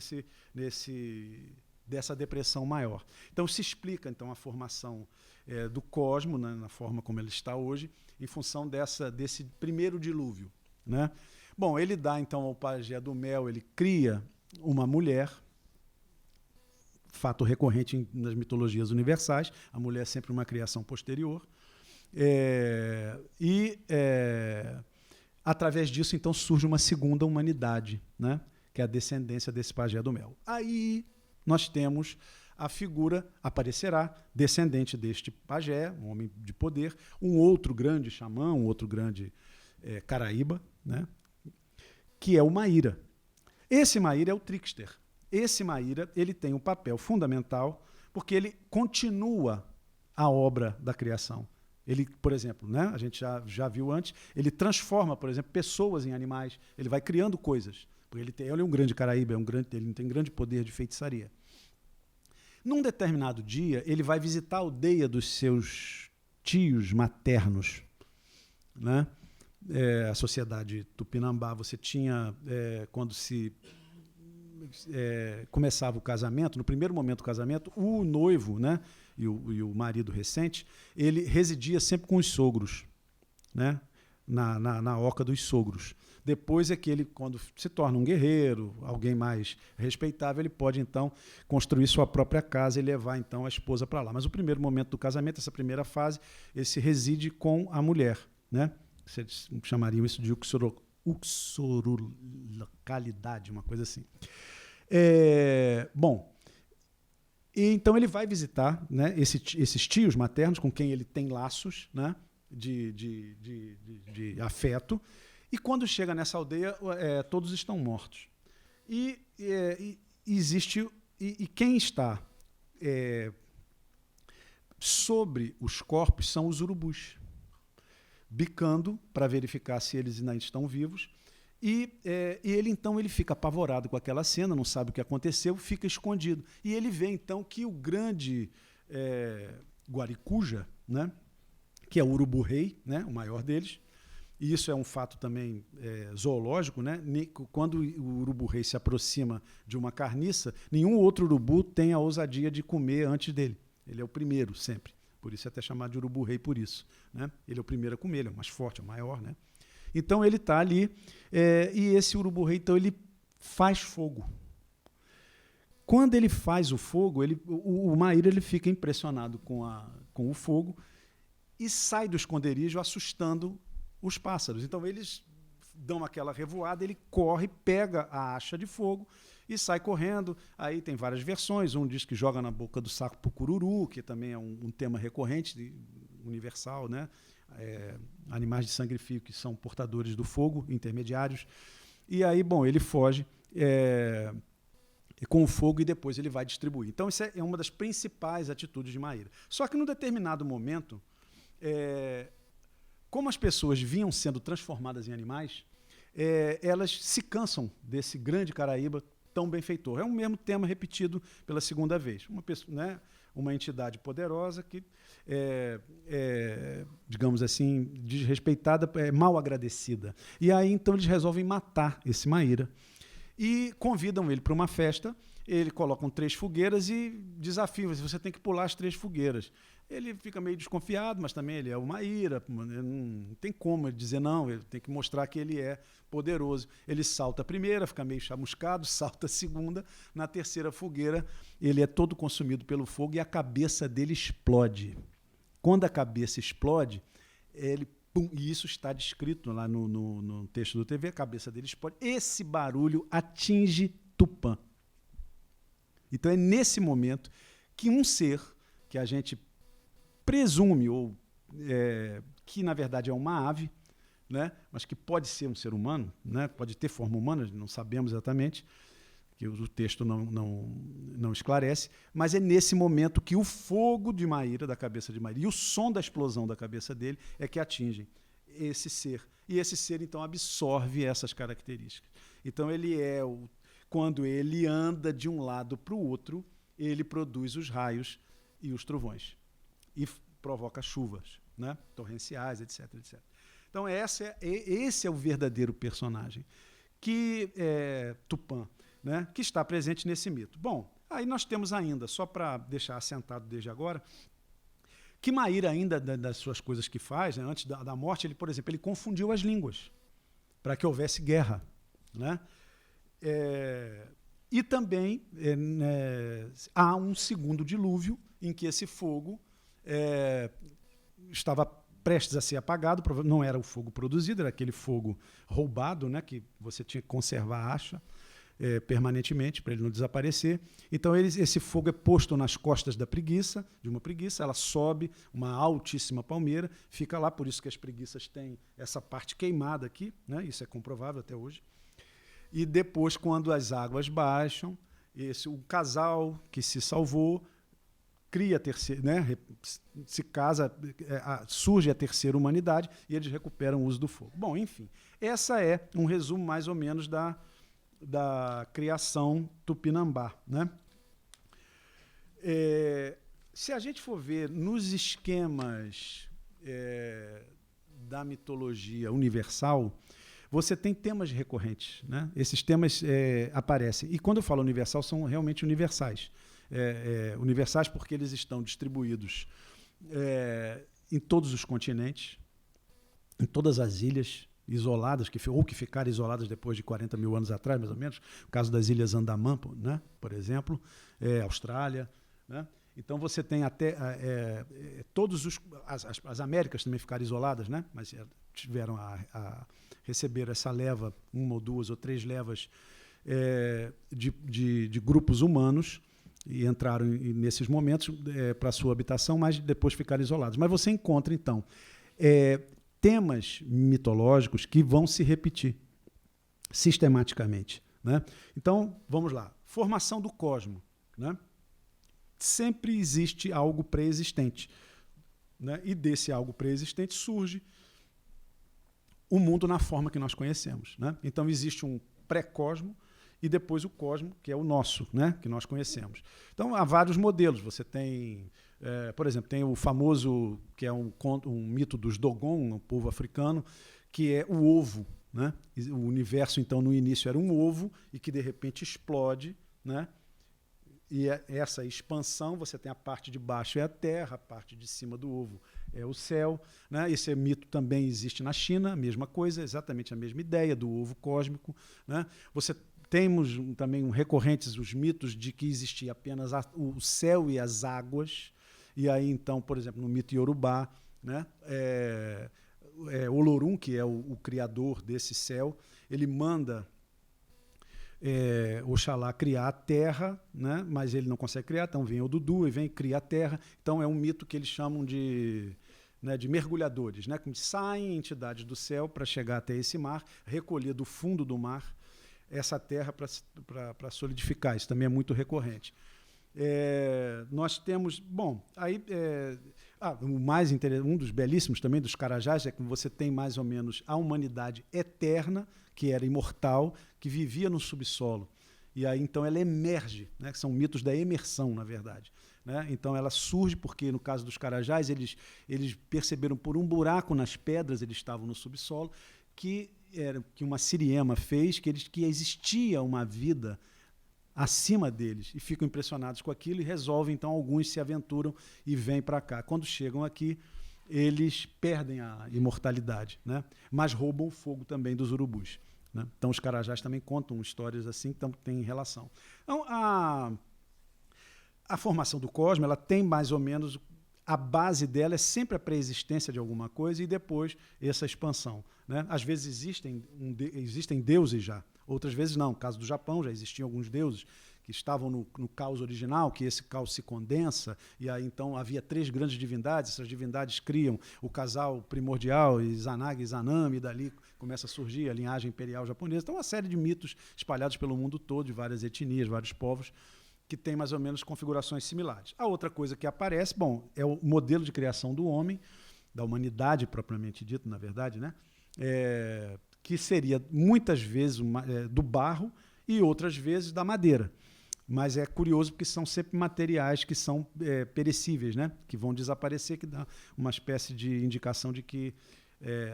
Speaker 3: dessa depressão maior. Então se explica então a formação do cosmos, né, na forma como ele está hoje, em função desse primeiro dilúvio, né? Bom, ele dá então ao pajé do mel, ele cria uma mulher, fato recorrente nas mitologias universais, a mulher é sempre uma criação posterior, através disso, então, surge uma segunda humanidade, né, que é a descendência desse pajé do mel. Aí nós temos a figura, aparecerá, descendente deste pajé, um homem de poder, um outro grande xamã, um outro grande caraíba, né, que é o Maíra. Esse Maíra é o trickster. Esse Maíra ele tem um papel fundamental porque ele continua a obra da criação. Ele, por exemplo, né, a gente já viu antes, ele transforma, por exemplo, pessoas em animais, ele vai criando coisas. Porque ele é um grande caraíba, ele tem grande poder de feitiçaria. Num determinado dia, ele vai visitar a aldeia dos seus tios maternos, né? A sociedade tupinambá, você tinha, quando se começava o casamento, no primeiro momento do casamento, o noivo, né, e o marido recente, ele residia sempre com os sogros, né, na oca dos sogros. Depois é que ele, quando se torna um guerreiro, alguém mais respeitável, ele pode, então, construir sua própria casa e levar, então, a esposa para lá. Mas o primeiro momento do casamento, essa primeira fase, ele se reside com a mulher, né? Vocês chamariam isso de uxorulocalidade, uma coisa assim. Bom, então ele vai visitar, né, esses tios maternos com quem ele tem laços, né, de afeto, e quando chega nessa aldeia, todos estão mortos. E quem está sobre os corpos são os urubus, bicando para verificar se eles ainda estão vivos. E ele, então, ele fica apavorado com aquela cena, não sabe o que aconteceu, fica escondido. E ele vê, então, que o grande Guaricuja, né, que é o urubu-rei, né, o maior deles, e isso é um fato também zoológico, né? Quando o urubu-rei se aproxima de uma carniça, nenhum outro urubu tem a ousadia de comer antes dele. Ele é o primeiro, sempre. Por isso é até chamado de urubu-rei por isso, né? Ele é o primeiro a comer, ele é o mais forte, é o maior, né? Então ele está ali, e esse urubu-rei, então, ele faz fogo. Quando ele faz o fogo, o Maíra ele fica impressionado com o fogo e sai do esconderijo assustando os pássaros. Então eles dão aquela revoada, ele corre, pega a acha de fogo e sai correndo. Aí tem várias versões. Um diz que joga na boca do saco pro cururu, que também é um tema recorrente, universal, né? Animais de sangue frio que são portadores do fogo, intermediários. E aí, bom, ele foge com o fogo e depois ele vai distribuir. Então, isso é uma das principais atitudes de Maíra. Só que, num determinado momento, como as pessoas vinham sendo transformadas em animais, elas se cansam desse grande Caraíba tão benfeitor. É o mesmo tema repetido pela segunda vez. Uma pessoa, né, uma entidade poderosa que digamos assim, desrespeitada, mal agradecida. E aí, então, eles resolvem matar esse Maíra e convidam ele para uma festa. Ele colocam 3 fogueiras e desafiam: você tem que pular as 3 fogueiras. Ele fica meio desconfiado, mas também ele é o Maíra, não tem como ele dizer não, ele tem que mostrar que ele é poderoso. Ele salta a primeira, fica meio chamuscado, salta a segunda, na terceira fogueira ele é todo consumido pelo fogo e a cabeça dele explode. Quando a cabeça explode, e isso está descrito lá no texto do TV, a cabeça dele explode, esse barulho atinge Tupã. Então é nesse momento que um ser que a gente presume, ou que na verdade é uma ave, né, mas que pode ser um ser humano, né, pode ter forma humana, não sabemos exatamente, que o texto não esclarece, mas é nesse momento que o fogo de Maíra, da cabeça de Maíra, e o som da explosão da cabeça dele é que atingem esse ser. E esse ser, então, absorve essas características. Então, quando ele anda de um lado para o outro, ele produz os raios e os trovões. E provoca chuvas, né, torrenciais, etc, etc. Então, esse é o verdadeiro personagem, que é Tupã, né, que está presente nesse mito. Bom, aí nós temos ainda, só para deixar assentado desde agora, que Maíra, ainda das suas coisas que faz, né, antes da morte, ele, por exemplo, ele confundiu as línguas para que houvesse guerra, né? E também há um segundo dilúvio em que esse fogo estava prestes a ser apagado. Não era o fogo produzido, era aquele fogo roubado, né, que você tinha que conservar a acha permanentemente para ele não desaparecer. Então esse fogo é posto nas costas de uma preguiça, ela sobe uma altíssima palmeira, fica lá, por isso que as preguiças têm essa parte queimada aqui, né, isso é comprovável até hoje. E depois, quando as águas baixam, o casal que se salvou cria a terceira, né, se casa, surge a terceira humanidade e eles recuperam o uso do fogo. Bom, enfim, essa é um resumo mais ou menos da criação tupinambá, né? Se a gente for ver nos esquemas da mitologia universal, você tem temas recorrentes, né? Esses temas aparecem. E quando eu falo universal, são realmente universais. Universais porque eles estão distribuídos em todos os continentes, em todas as ilhas isoladas, que ficaram isoladas depois de 40 mil anos atrás, mais ou menos. O caso das Ilhas Andamã, né, por exemplo, Austrália, né? Então você tem até as Américas também ficaram isoladas, né? Mas tiveram a receber essa leva, 1 ou 2 ou 3 levas de grupos humanos e entraram nesses momentos para a sua habitação, mas depois ficaram isolados. Mas você encontra, então, temas mitológicos que vão se repetir sistematicamente, né? Então, vamos lá. Formação do cosmos, né? Sempre existe algo pré-existente, né? E desse algo pré-existente surge o mundo na forma que nós conhecemos, né? Então, existe um pré-cosmo e depois o cosmo, que é o nosso, né? Que nós conhecemos. Então, há vários modelos. Você tem... por exemplo, tem o famoso, que é um mito dos Dogon, um povo africano, que é o ovo, né? O universo, então, no início era um ovo e que, de repente, explode, né? E essa expansão, você tem a parte de baixo é a terra, a parte de cima do ovo é o céu, né? Esse mito também existe na China, a mesma coisa, exatamente a mesma ideia do ovo cósmico, né? Temos também recorrentes os mitos de que existia apenas o céu e as águas. E aí, então, por exemplo, no mito iorubá, né, Olorum, que é o criador desse céu, ele manda Oxalá criar a terra, né? Mas ele não consegue criar, então vem o Dudu e vem criar a terra. Então é um mito que eles chamam de mergulhadores, né? Que saem entidades do céu para chegar até esse mar, recolher do fundo do mar essa terra para solidificar. Isso também é muito recorrente. Nós temos, um dos belíssimos também dos Carajás é que você tem mais ou menos a humanidade eterna, que era imortal, que vivia no subsolo. E aí, então, ela emerge, né? Que são mitos da emersão, na verdade. Né? Então, ela surge porque, no caso dos Carajás, eles perceberam por um buraco nas pedras, eles estavam no subsolo, que uma Siriema fez, que existia uma vida acima deles, e ficam impressionados com aquilo e resolvem, então, alguns se aventuram e vêm para cá. Quando chegam aqui, eles perdem a imortalidade, né? Mas roubam o fogo também dos urubus. Né? Então, os Carajás também contam histórias assim, que têm relação. Então, a formação do cosmos, ela tem mais ou menos, a base dela é sempre a pré-existência de alguma coisa e depois essa expansão. Né? Às vezes existem deuses já, outras vezes não. No caso do Japão, já existiam alguns deuses que estavam no caos original, que esse caos se condensa, e aí então havia 3 grandes divindades, essas divindades criam o casal primordial, Izanagi e Izanami, e dali começa a surgir a linhagem imperial japonesa. Então, uma série de mitos espalhados pelo mundo todo, de várias etnias, vários povos, que tem mais ou menos configurações similares. A outra coisa que aparece, é o modelo de criação do homem, da humanidade propriamente dito, na verdade, né? Que seria muitas vezes do barro e outras vezes da madeira. Mas é curioso porque são sempre materiais que são perecíveis, né? Que vão desaparecer, que dá uma espécie de indicação de que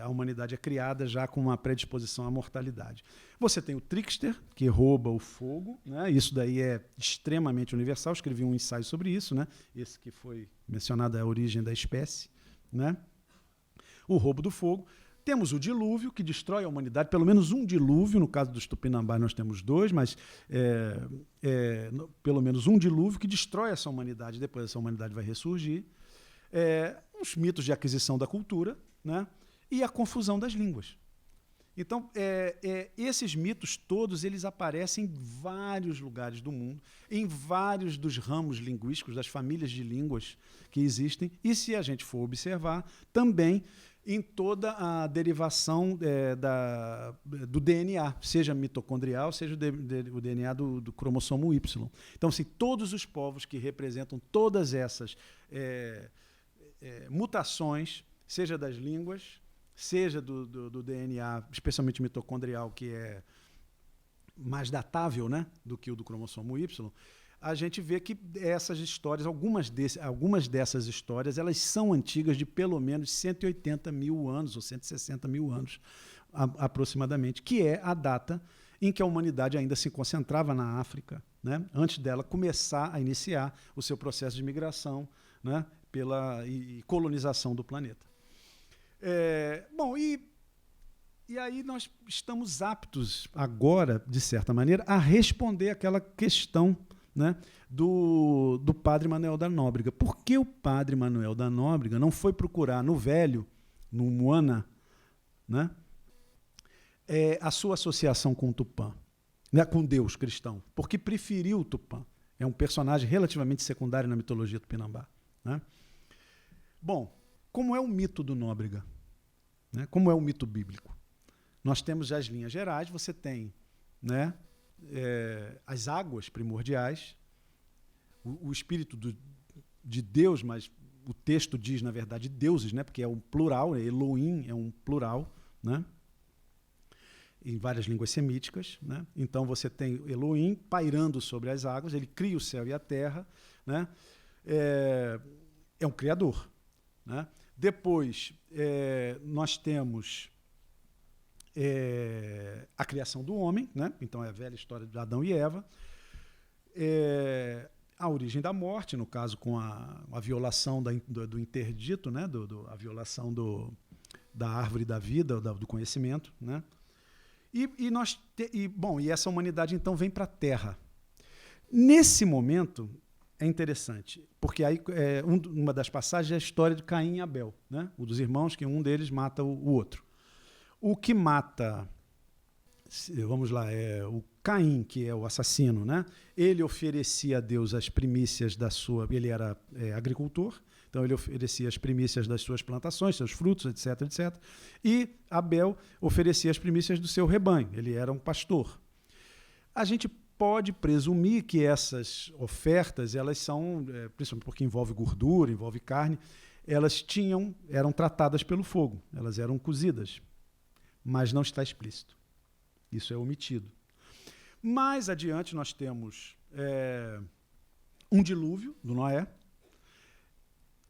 Speaker 3: a humanidade é criada já com uma predisposição à mortalidade. Você tem o trickster, que rouba o fogo, né? Isso daí é extremamente universal. Eu escrevi um ensaio sobre isso, né? Esse que foi mencionado, a origem da espécie, né? O roubo do fogo. Temos o dilúvio, que destrói a humanidade, pelo menos um dilúvio, no caso dos Tupinambás nós temos 2, mas pelo menos um dilúvio que destrói essa humanidade, depois essa humanidade vai ressurgir. Os mitos de aquisição da cultura, né? E a confusão das línguas. Então, esses mitos todos, eles aparecem em vários lugares do mundo, em vários dos ramos linguísticos, das famílias de línguas que existem, e se a gente for observar, também em toda a derivação do DNA, seja mitocondrial, seja o DNA do cromossomo Y. Então, assim, todos os povos que representam todas essas mutações, seja das línguas, seja do DNA, especialmente mitocondrial, que é mais datável, né, do que o do cromossomo Y, a gente vê que essas histórias, algumas dessas histórias, elas são antigas de pelo menos 180 mil anos, ou 160 mil anos, aproximadamente, que é a data em que a humanidade ainda se concentrava na África, né, antes dela começar a iniciar o seu processo de migração, né, e colonização do planeta. E aí nós estamos aptos agora, de certa maneira, a responder aquela questão, né, do padre Manuel da Nóbrega. Por que o padre Manuel da Nóbrega não foi procurar no Velho, no Moana, né, a sua associação com o Tupã, né, com Deus cristão? Porque preferiu o Tupã. É um personagem relativamente secundário na mitologia tupinambá, né? Bom, como é o mito do Nóbrega? Né? Como é o mito bíblico? Nós temos já as linhas gerais, você tem, né, as águas primordiais, o espírito de Deus, mas o texto diz, na verdade, deuses, né, porque é um plural, Elohim é um plural, né, em várias línguas semíticas. Né? Então você tem Elohim pairando sobre as águas, ele cria o céu e a terra, né? É um criador. Né? Depois, nós temos a criação do homem, né? Então é a velha história de Adão e Eva, a origem da morte, no caso com a violação do interdito, né? A violação da árvore da vida, do conhecimento. Né? E essa humanidade então vem para a Terra. Nesse momento, é interessante, porque aí uma das passagens é a história de Caim e Abel, né? O dos irmãos, que um deles mata o outro. O que mata, vamos lá, Caim, que é o assassino, né? Ele oferecia a Deus as primícias da sua... Ele era agricultor, então ele oferecia as primícias das suas plantações, seus frutos, etc, etc. E Abel oferecia as primícias do seu rebanho. Ele era um pastor. A gente pode presumir que essas ofertas, elas são, principalmente porque envolve gordura, envolve carne, eram tratadas pelo fogo, elas eram cozidas, mas não está explícito. Isso é omitido. Mais adiante nós temos um dilúvio do Noé,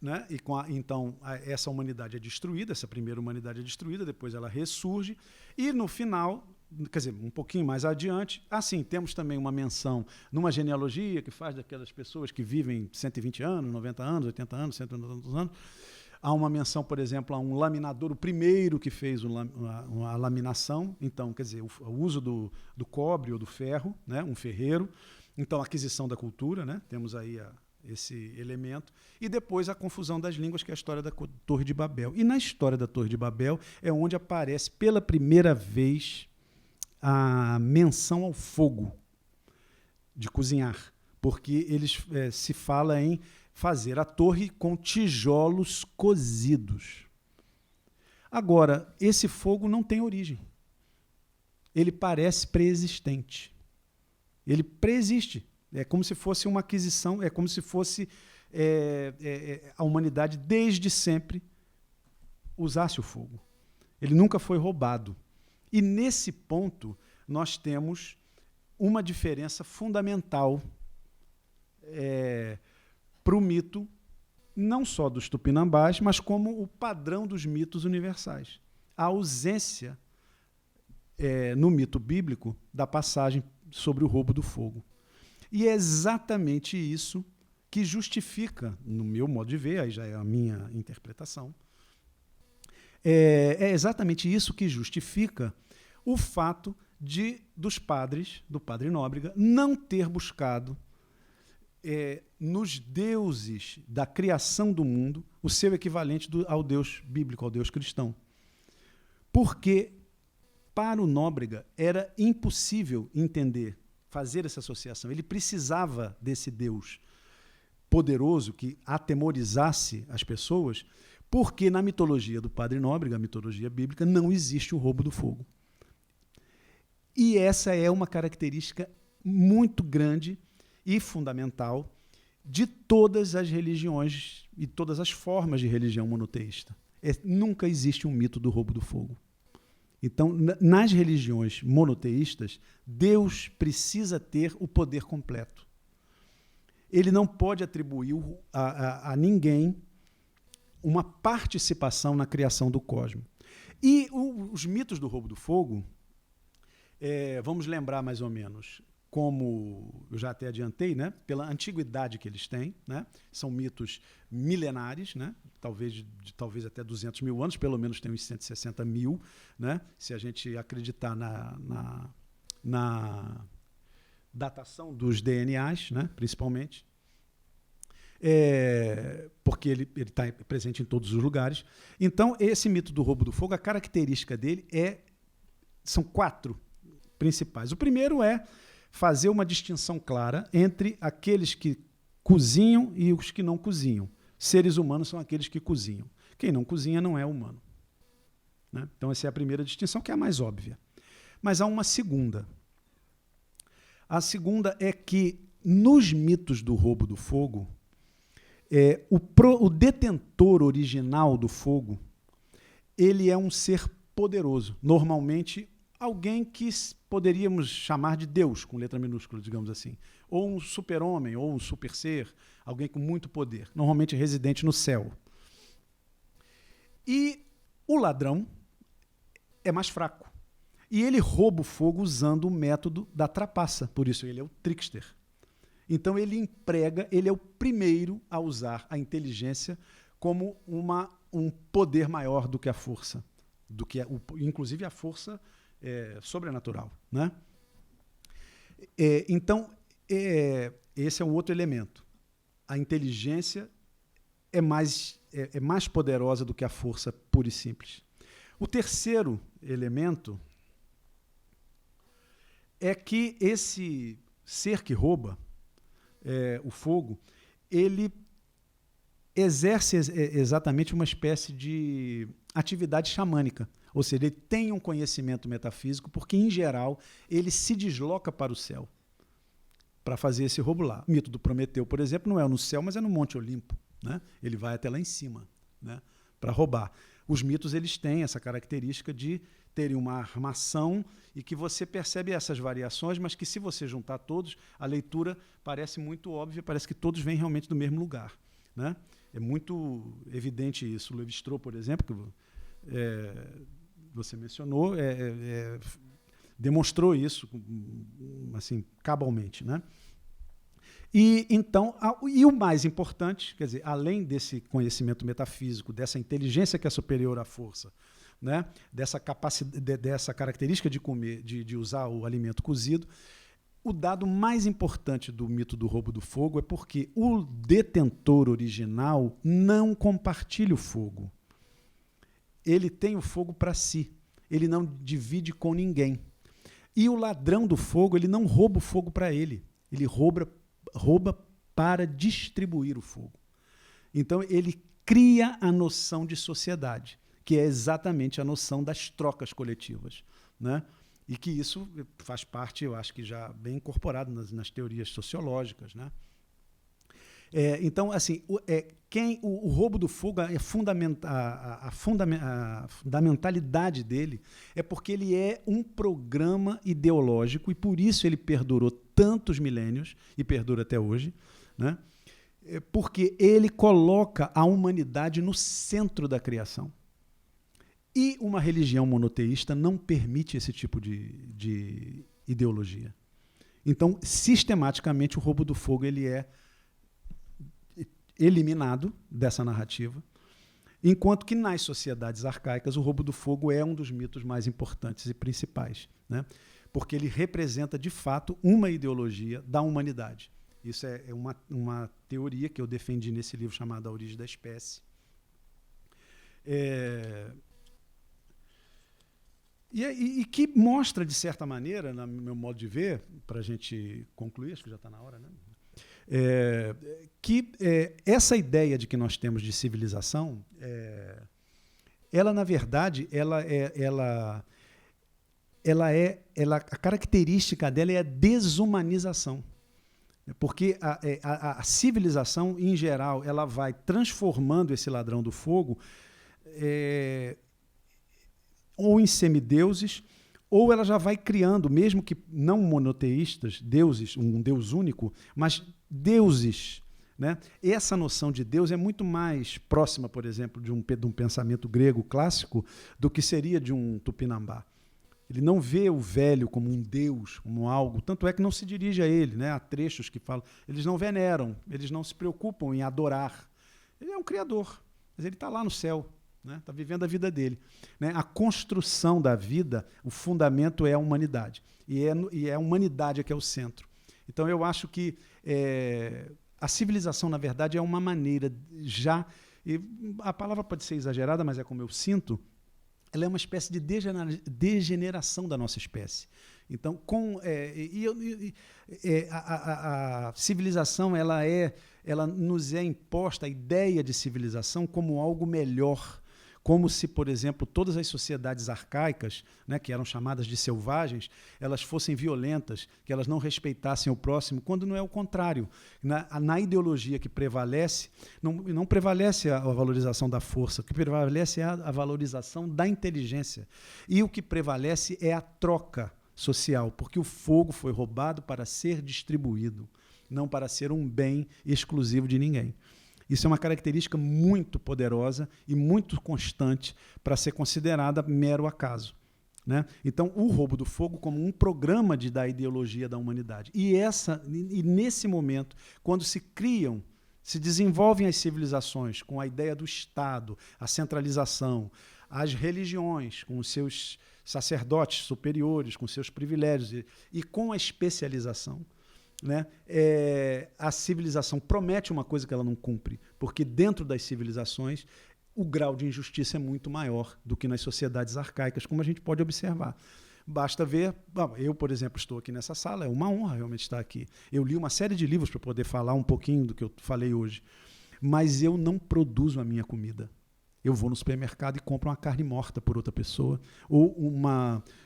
Speaker 3: né? E então essa humanidade é destruída, essa primeira humanidade é destruída, depois ela ressurge, e no final, quer dizer, um pouquinho mais adiante, temos também uma menção numa genealogia que faz daquelas pessoas que vivem 120 anos, 90 anos, 80 anos, 190 anos. Há uma menção, por exemplo, a um laminador, o primeiro que fez a laminação, então, quer dizer, o uso do cobre ou do ferro, né, um ferreiro, então a aquisição da cultura, né, temos aí esse elemento, e depois a confusão das línguas, que é a história da Torre de Babel. E na história da Torre de Babel é onde aparece pela primeira vez a menção ao fogo, de cozinhar, porque eles se fala em fazer a torre com tijolos cozidos. Agora, esse fogo não tem origem. Ele parece pré-existente. Ele preexiste. É como se fosse uma aquisição, é como se fosse a humanidade desde sempre usasse o fogo. Ele nunca foi roubado. E nesse ponto nós temos uma diferença fundamental para o mito, não só dos tupinambás, mas como o padrão dos mitos universais. A ausência, no mito bíblico, da passagem sobre o roubo do fogo. E é exatamente isso que justifica, no meu modo de ver, aí já é a minha interpretação, é exatamente isso que justifica o fato dos padres, do padre Nóbrega, não ter buscado nos deuses da criação do mundo o seu equivalente ao Deus bíblico, ao Deus cristão. Porque, para o Nóbrega, era impossível entender, fazer essa associação. Ele precisava desse Deus poderoso que atemorizasse as pessoas, porque na mitologia do padre Nóbrega, a mitologia bíblica, não existe o roubo do fogo. E essa é uma característica muito grande e fundamental de todas as religiões e todas as formas de religião monoteísta. Nunca existe um mito do roubo do fogo. Então, nas religiões monoteístas, Deus precisa ter o poder completo. Ele não pode atribuir a ninguém uma participação na criação do cosmos. E os mitos do roubo do fogo, vamos lembrar mais ou menos, como eu já até adiantei, né, pela antiguidade que eles têm, né, são mitos milenares, né, talvez até 200 mil anos, pelo menos tem uns 160 mil, né, se a gente acreditar na datação dos DNAs, né, principalmente, porque ele está presente em todos os lugares. Então, esse mito do roubo do fogo, a característica dele são 4 principais. O primeiro é fazer uma distinção clara entre aqueles que cozinham e os que não cozinham. Seres humanos são aqueles que cozinham. Quem não cozinha não é humano. Né? Então, essa é a primeira distinção, que é a mais óbvia. Mas há uma segunda. A segunda é que, nos mitos do roubo do fogo, o detentor original do fogo, ele é um ser poderoso. Normalmente, alguém que poderíamos chamar de Deus, com letra minúscula, digamos assim. Ou um super-homem, ou um super-ser, alguém com muito poder, normalmente residente no céu. E o ladrão é mais fraco. E ele rouba o fogo usando o método da trapaça, por isso ele é o trickster. Então ele é o primeiro a usar a inteligência como um poder maior do que a força, inclusive a força sobrenatural. Né? Então, esse é um outro elemento. A inteligência é mais poderosa do que a força pura e simples. O terceiro elemento é que esse ser que rouba o fogo, ele exerce exatamente uma espécie de atividade xamânica. Ou seja, ele tem um conhecimento metafísico, porque, em geral, ele se desloca para o céu para fazer esse roubo lá. O mito do Prometeu, por exemplo, não é no céu, mas é no Monte Olimpo, né? Ele vai até lá em cima, né, para roubar. Os mitos, eles têm essa característica de terem uma armação e que você percebe essas variações, mas que, se você juntar todos, a leitura parece muito óbvia, parece que todos vêm realmente do mesmo lugar, né? É muito evidente isso. O Lévi-Strauss, por exemplo, que você mencionou, demonstrou isso assim, cabalmente, né? E então, e o mais importante, quer dizer, além desse conhecimento metafísico, dessa inteligência que é superior à força, né, dessa capacidade, dessa característica de comer, de usar o alimento cozido, o dado mais importante do mito do roubo do fogo é porque o detentor original não compartilha o fogo. Ele tem o fogo para si. Ele não divide com ninguém. E o ladrão do fogo, ele não rouba o fogo para ele. Ele rouba para distribuir o fogo. Então, ele cria a noção de sociedade, que é exatamente a noção das trocas coletivas, né? E que isso faz parte, eu acho que já bem incorporado nas teorias sociológicas, né? Então, assim, o roubo do fogo, a fundamentalidade dele é porque ele é um programa ideológico e por isso ele perdurou tantos milênios e perdura até hoje, né? Porque ele coloca a humanidade no centro da criação. E uma religião monoteísta não permite esse tipo de ideologia. Então, sistematicamente, o roubo do fogo ele é eliminado dessa narrativa, enquanto que nas sociedades arcaicas o roubo do fogo é um dos mitos mais importantes e principais, né? Porque ele representa, de fato, uma ideologia da humanidade. Isso é uma teoria que eu defendi nesse livro chamado A Origem da Espécie. E que mostra, de certa maneira, no meu modo de ver, para a gente concluir, acho que já está na hora, né? Que essa ideia de que nós temos de civilização, ela, na verdade, a característica dela é a desumanização. Porque a civilização, em geral, ela vai transformando esse ladrão do fogo ou em semideuses, ou ela já vai criando, mesmo que não monoteístas, deuses, um Deus único, mas deuses, né? Essa noção de Deus é muito mais próxima, por exemplo, de um pensamento grego clássico do que seria de um Tupinambá. Ele não vê o velho como um Deus, como algo, tanto é que não se dirige a ele, né? Há trechos que falam, eles não veneram, eles não se preocupam em adorar. Ele é um criador, mas ele está lá no céu. Está vivendo a vida dele, né? A construção da vida, o fundamento é a humanidade. E é a humanidade que é o centro. Então, eu acho que a civilização, na verdade, é uma maneira já... E a palavra pode ser exagerada, mas é como eu sinto, ela é uma espécie de degeneração da nossa espécie. Então, a civilização ela nos é imposta, a ideia de civilização, como algo melhor, como se, por exemplo, todas as sociedades arcaicas, né, que eram chamadas de selvagens, elas fossem violentas, que elas não respeitassem o próximo, quando não é o contrário. Na ideologia que prevalece, não prevalece a valorização da força, o que prevalece é a valorização da inteligência. E o que prevalece é a troca social, porque o fogo foi roubado para ser distribuído, não para ser um bem exclusivo de ninguém. Isso é uma característica muito poderosa e muito constante para ser considerada mero acaso, né? Então, o roubo do fogo como um programa da ideologia da humanidade. E nesse momento, quando se desenvolvem as civilizações com a ideia do Estado, a centralização, as religiões com os seus sacerdotes superiores, com seus privilégios e com a especialização, né? A civilização promete uma coisa que ela não cumpre, porque dentro das civilizações o grau de injustiça é muito maior do que nas sociedades arcaicas, como a gente pode observar. Basta ver, bom, eu, por exemplo, estou aqui nessa sala, é uma honra realmente estar aqui. Eu li uma série de livros para poder falar um pouquinho do que eu falei hoje, mas eu não produzo a minha comida. Eu vou no supermercado e compro uma carne morta por outra pessoa, ou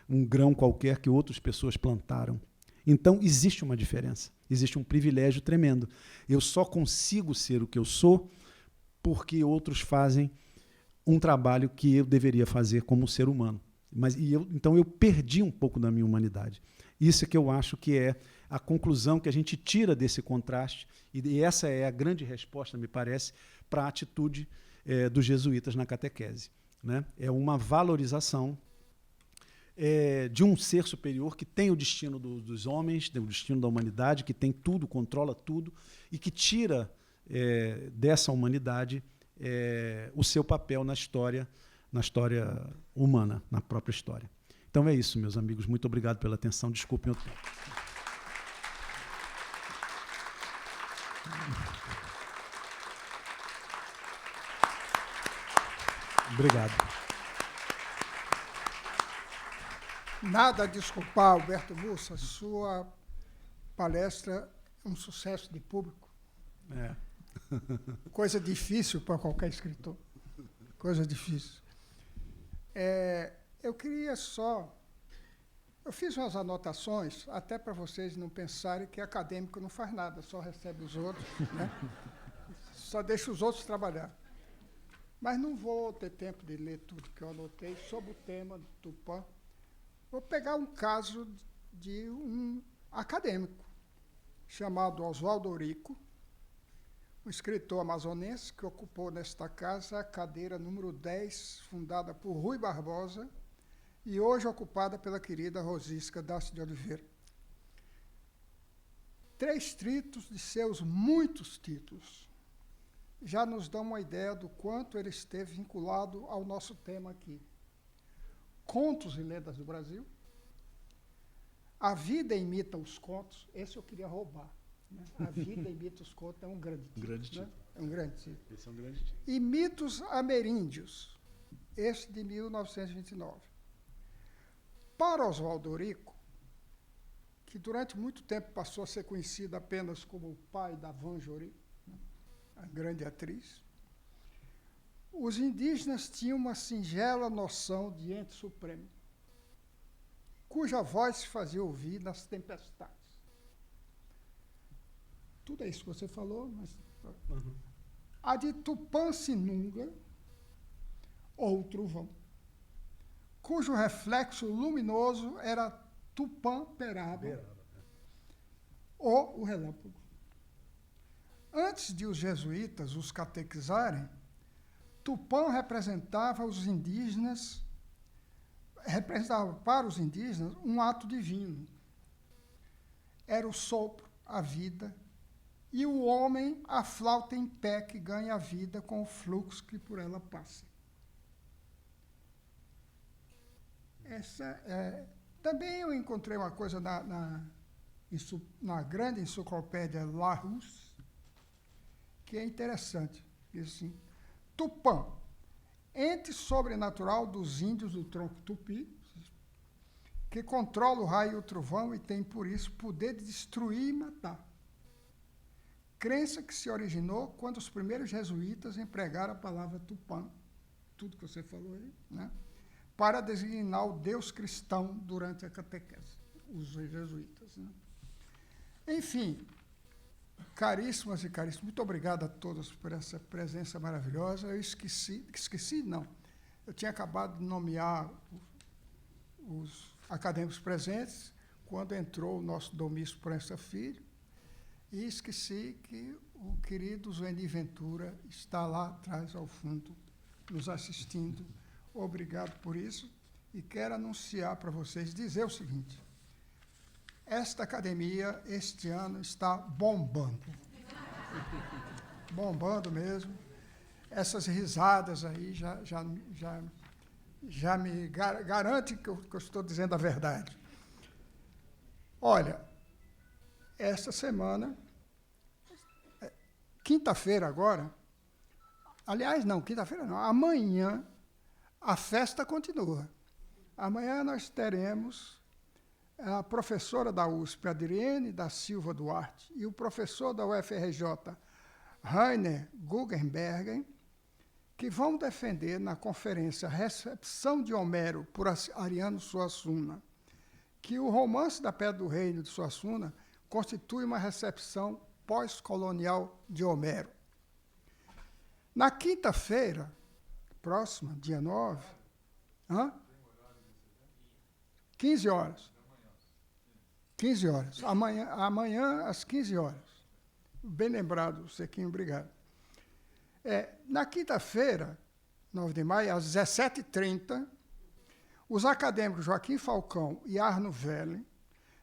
Speaker 3: um grão qualquer que outras pessoas plantaram. Então, existe uma diferença, existe um privilégio tremendo. Eu só consigo ser o que eu sou porque outros fazem um trabalho que eu deveria fazer como ser humano. Então eu perdi um pouco da minha humanidade. Isso é que eu acho que é a conclusão que a gente tira desse contraste, e essa é a grande resposta, me parece, para a atitude dos jesuítas na catequese. Né? É uma valorização de um ser superior que tem o destino dos homens, tem o destino da humanidade, que tem tudo, controla tudo, e que tira dessa humanidade o seu papel na história humana, na própria história. Então é isso, meus amigos. Muito obrigado pela atenção. Desculpem o tempo. Obrigado.
Speaker 2: Nada a desculpar, Alberto Mussa. Sua palestra é um sucesso de público. Coisa difícil para qualquer escritor. Coisa difícil. Eu queria só... Eu fiz umas anotações, até para vocês não pensarem que acadêmico não faz nada, só recebe os outros, né? Só deixa os outros trabalhar. Mas não vou ter tempo de ler tudo que eu anotei sobre o tema do Tupã. Vou pegar um caso de um acadêmico chamado Oswaldo Eurico, um escritor amazonense que ocupou nesta casa a cadeira número 10, fundada por Rui Barbosa, e hoje ocupada pela querida Rosisca Dácio de Oliveira. 3 títulos de seus muitos títulos já nos dão uma ideia do quanto ele esteve vinculado ao nosso tema aqui. Contos e Lendas do Brasil, A Vida Imita os Contos, esse eu queria roubar. Né? A Vida Imita os Contos é um grande título. Né? É um grande título.
Speaker 3: Esse é um grande título.
Speaker 2: E Mitos Ameríndios, esse de 1929. Para Oswaldo Eurico, que durante muito tempo passou a ser conhecido apenas como o pai da Vanja Eurico, né? A grande atriz, os indígenas tinham uma singela noção de ente supremo, cuja voz se fazia ouvir nas tempestades. Tudo é isso que você falou, mas... Uhum. A de Tupã Sinunga, ou Trovão, cujo reflexo luminoso era Tupã Peraba, ou o relâmpago. Antes de os jesuítas os catequizarem, Tupã representava para os indígenas um ato divino. Era o sopro, a vida, e o homem a flauta em pé que ganha a vida com o fluxo que por ela passa. Também eu encontrei uma coisa na grande enciclopédia Larousse, que é interessante. Diz assim: Tupã, ente sobrenatural dos índios do tronco tupi, que controla o raio e o trovão e tem, por isso, poder de destruir e matar. Crença que se originou quando os primeiros jesuítas empregaram a palavra Tupã, tudo que você falou aí, né? Para designar o Deus cristão durante a catequese, os jesuítas. Né? Enfim, caríssimas e caríssimos, muito obrigado a todos por essa presença maravilhosa. Eu esqueci não, eu tinha acabado de nomear os acadêmicos presentes quando entrou o nosso Domício Proença Filho, e esqueci que o querido Zueni Ventura está lá atrás, ao fundo, nos assistindo. Obrigado por isso, e quero anunciar para vocês, dizer o seguinte: esta academia, este ano, está bombando. Bombando mesmo. Essas risadas aí já me garante que eu estou dizendo a verdade. Olha, esta semana, quinta-feira agora, aliás, não, quinta-feira não, amanhã, a festa continua. Amanhã nós teremos a professora da USP, Adriene da Silva Duarte, e o professor da UFRJ, Rainer Guggenbergen, que vão defender na conferência Recepção de Homero, por Ariano Suassuna, que o romance da Pedra do Reino de Suassuna constitui uma recepção pós-colonial de Homero. Na quinta-feira, próxima, dia 9, 15 horas. 15 horas. Amanhã às 15 horas. Bem lembrado, Sequinho, obrigado. Na quinta-feira, 9 de maio, às 17h30, os acadêmicos Joaquim Falcão e Arno Velli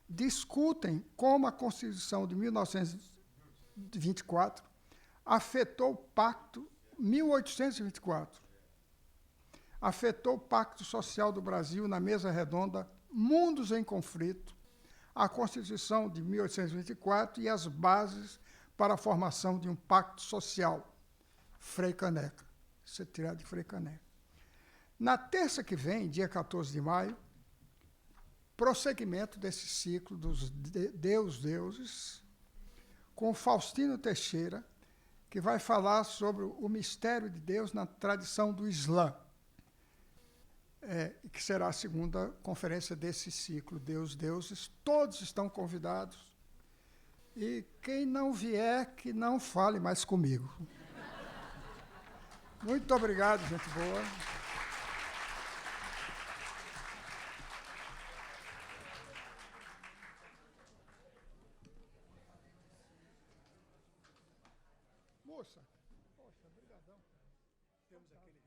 Speaker 2: discutem como a Constituição de 1924 afetou o Pacto 1824. Afetou o Pacto Social do Brasil na mesa redonda Mundos em Conflito, a Constituição de 1824 e as bases para a formação de um pacto social. Frei Caneca. Isso é tirado de Frei Caneca. Na terça que vem, dia 14 de maio, prosseguimento desse ciclo dos deuses, com Faustino Teixeira, que vai falar sobre o mistério de Deus na tradição do Islã, que será a segunda conferência desse ciclo, Deus, Deuses. Todos estão convidados. E quem não vier, que não fale mais comigo. Muito obrigado, gente boa. Moça, poxa, brigadão. Temos aquele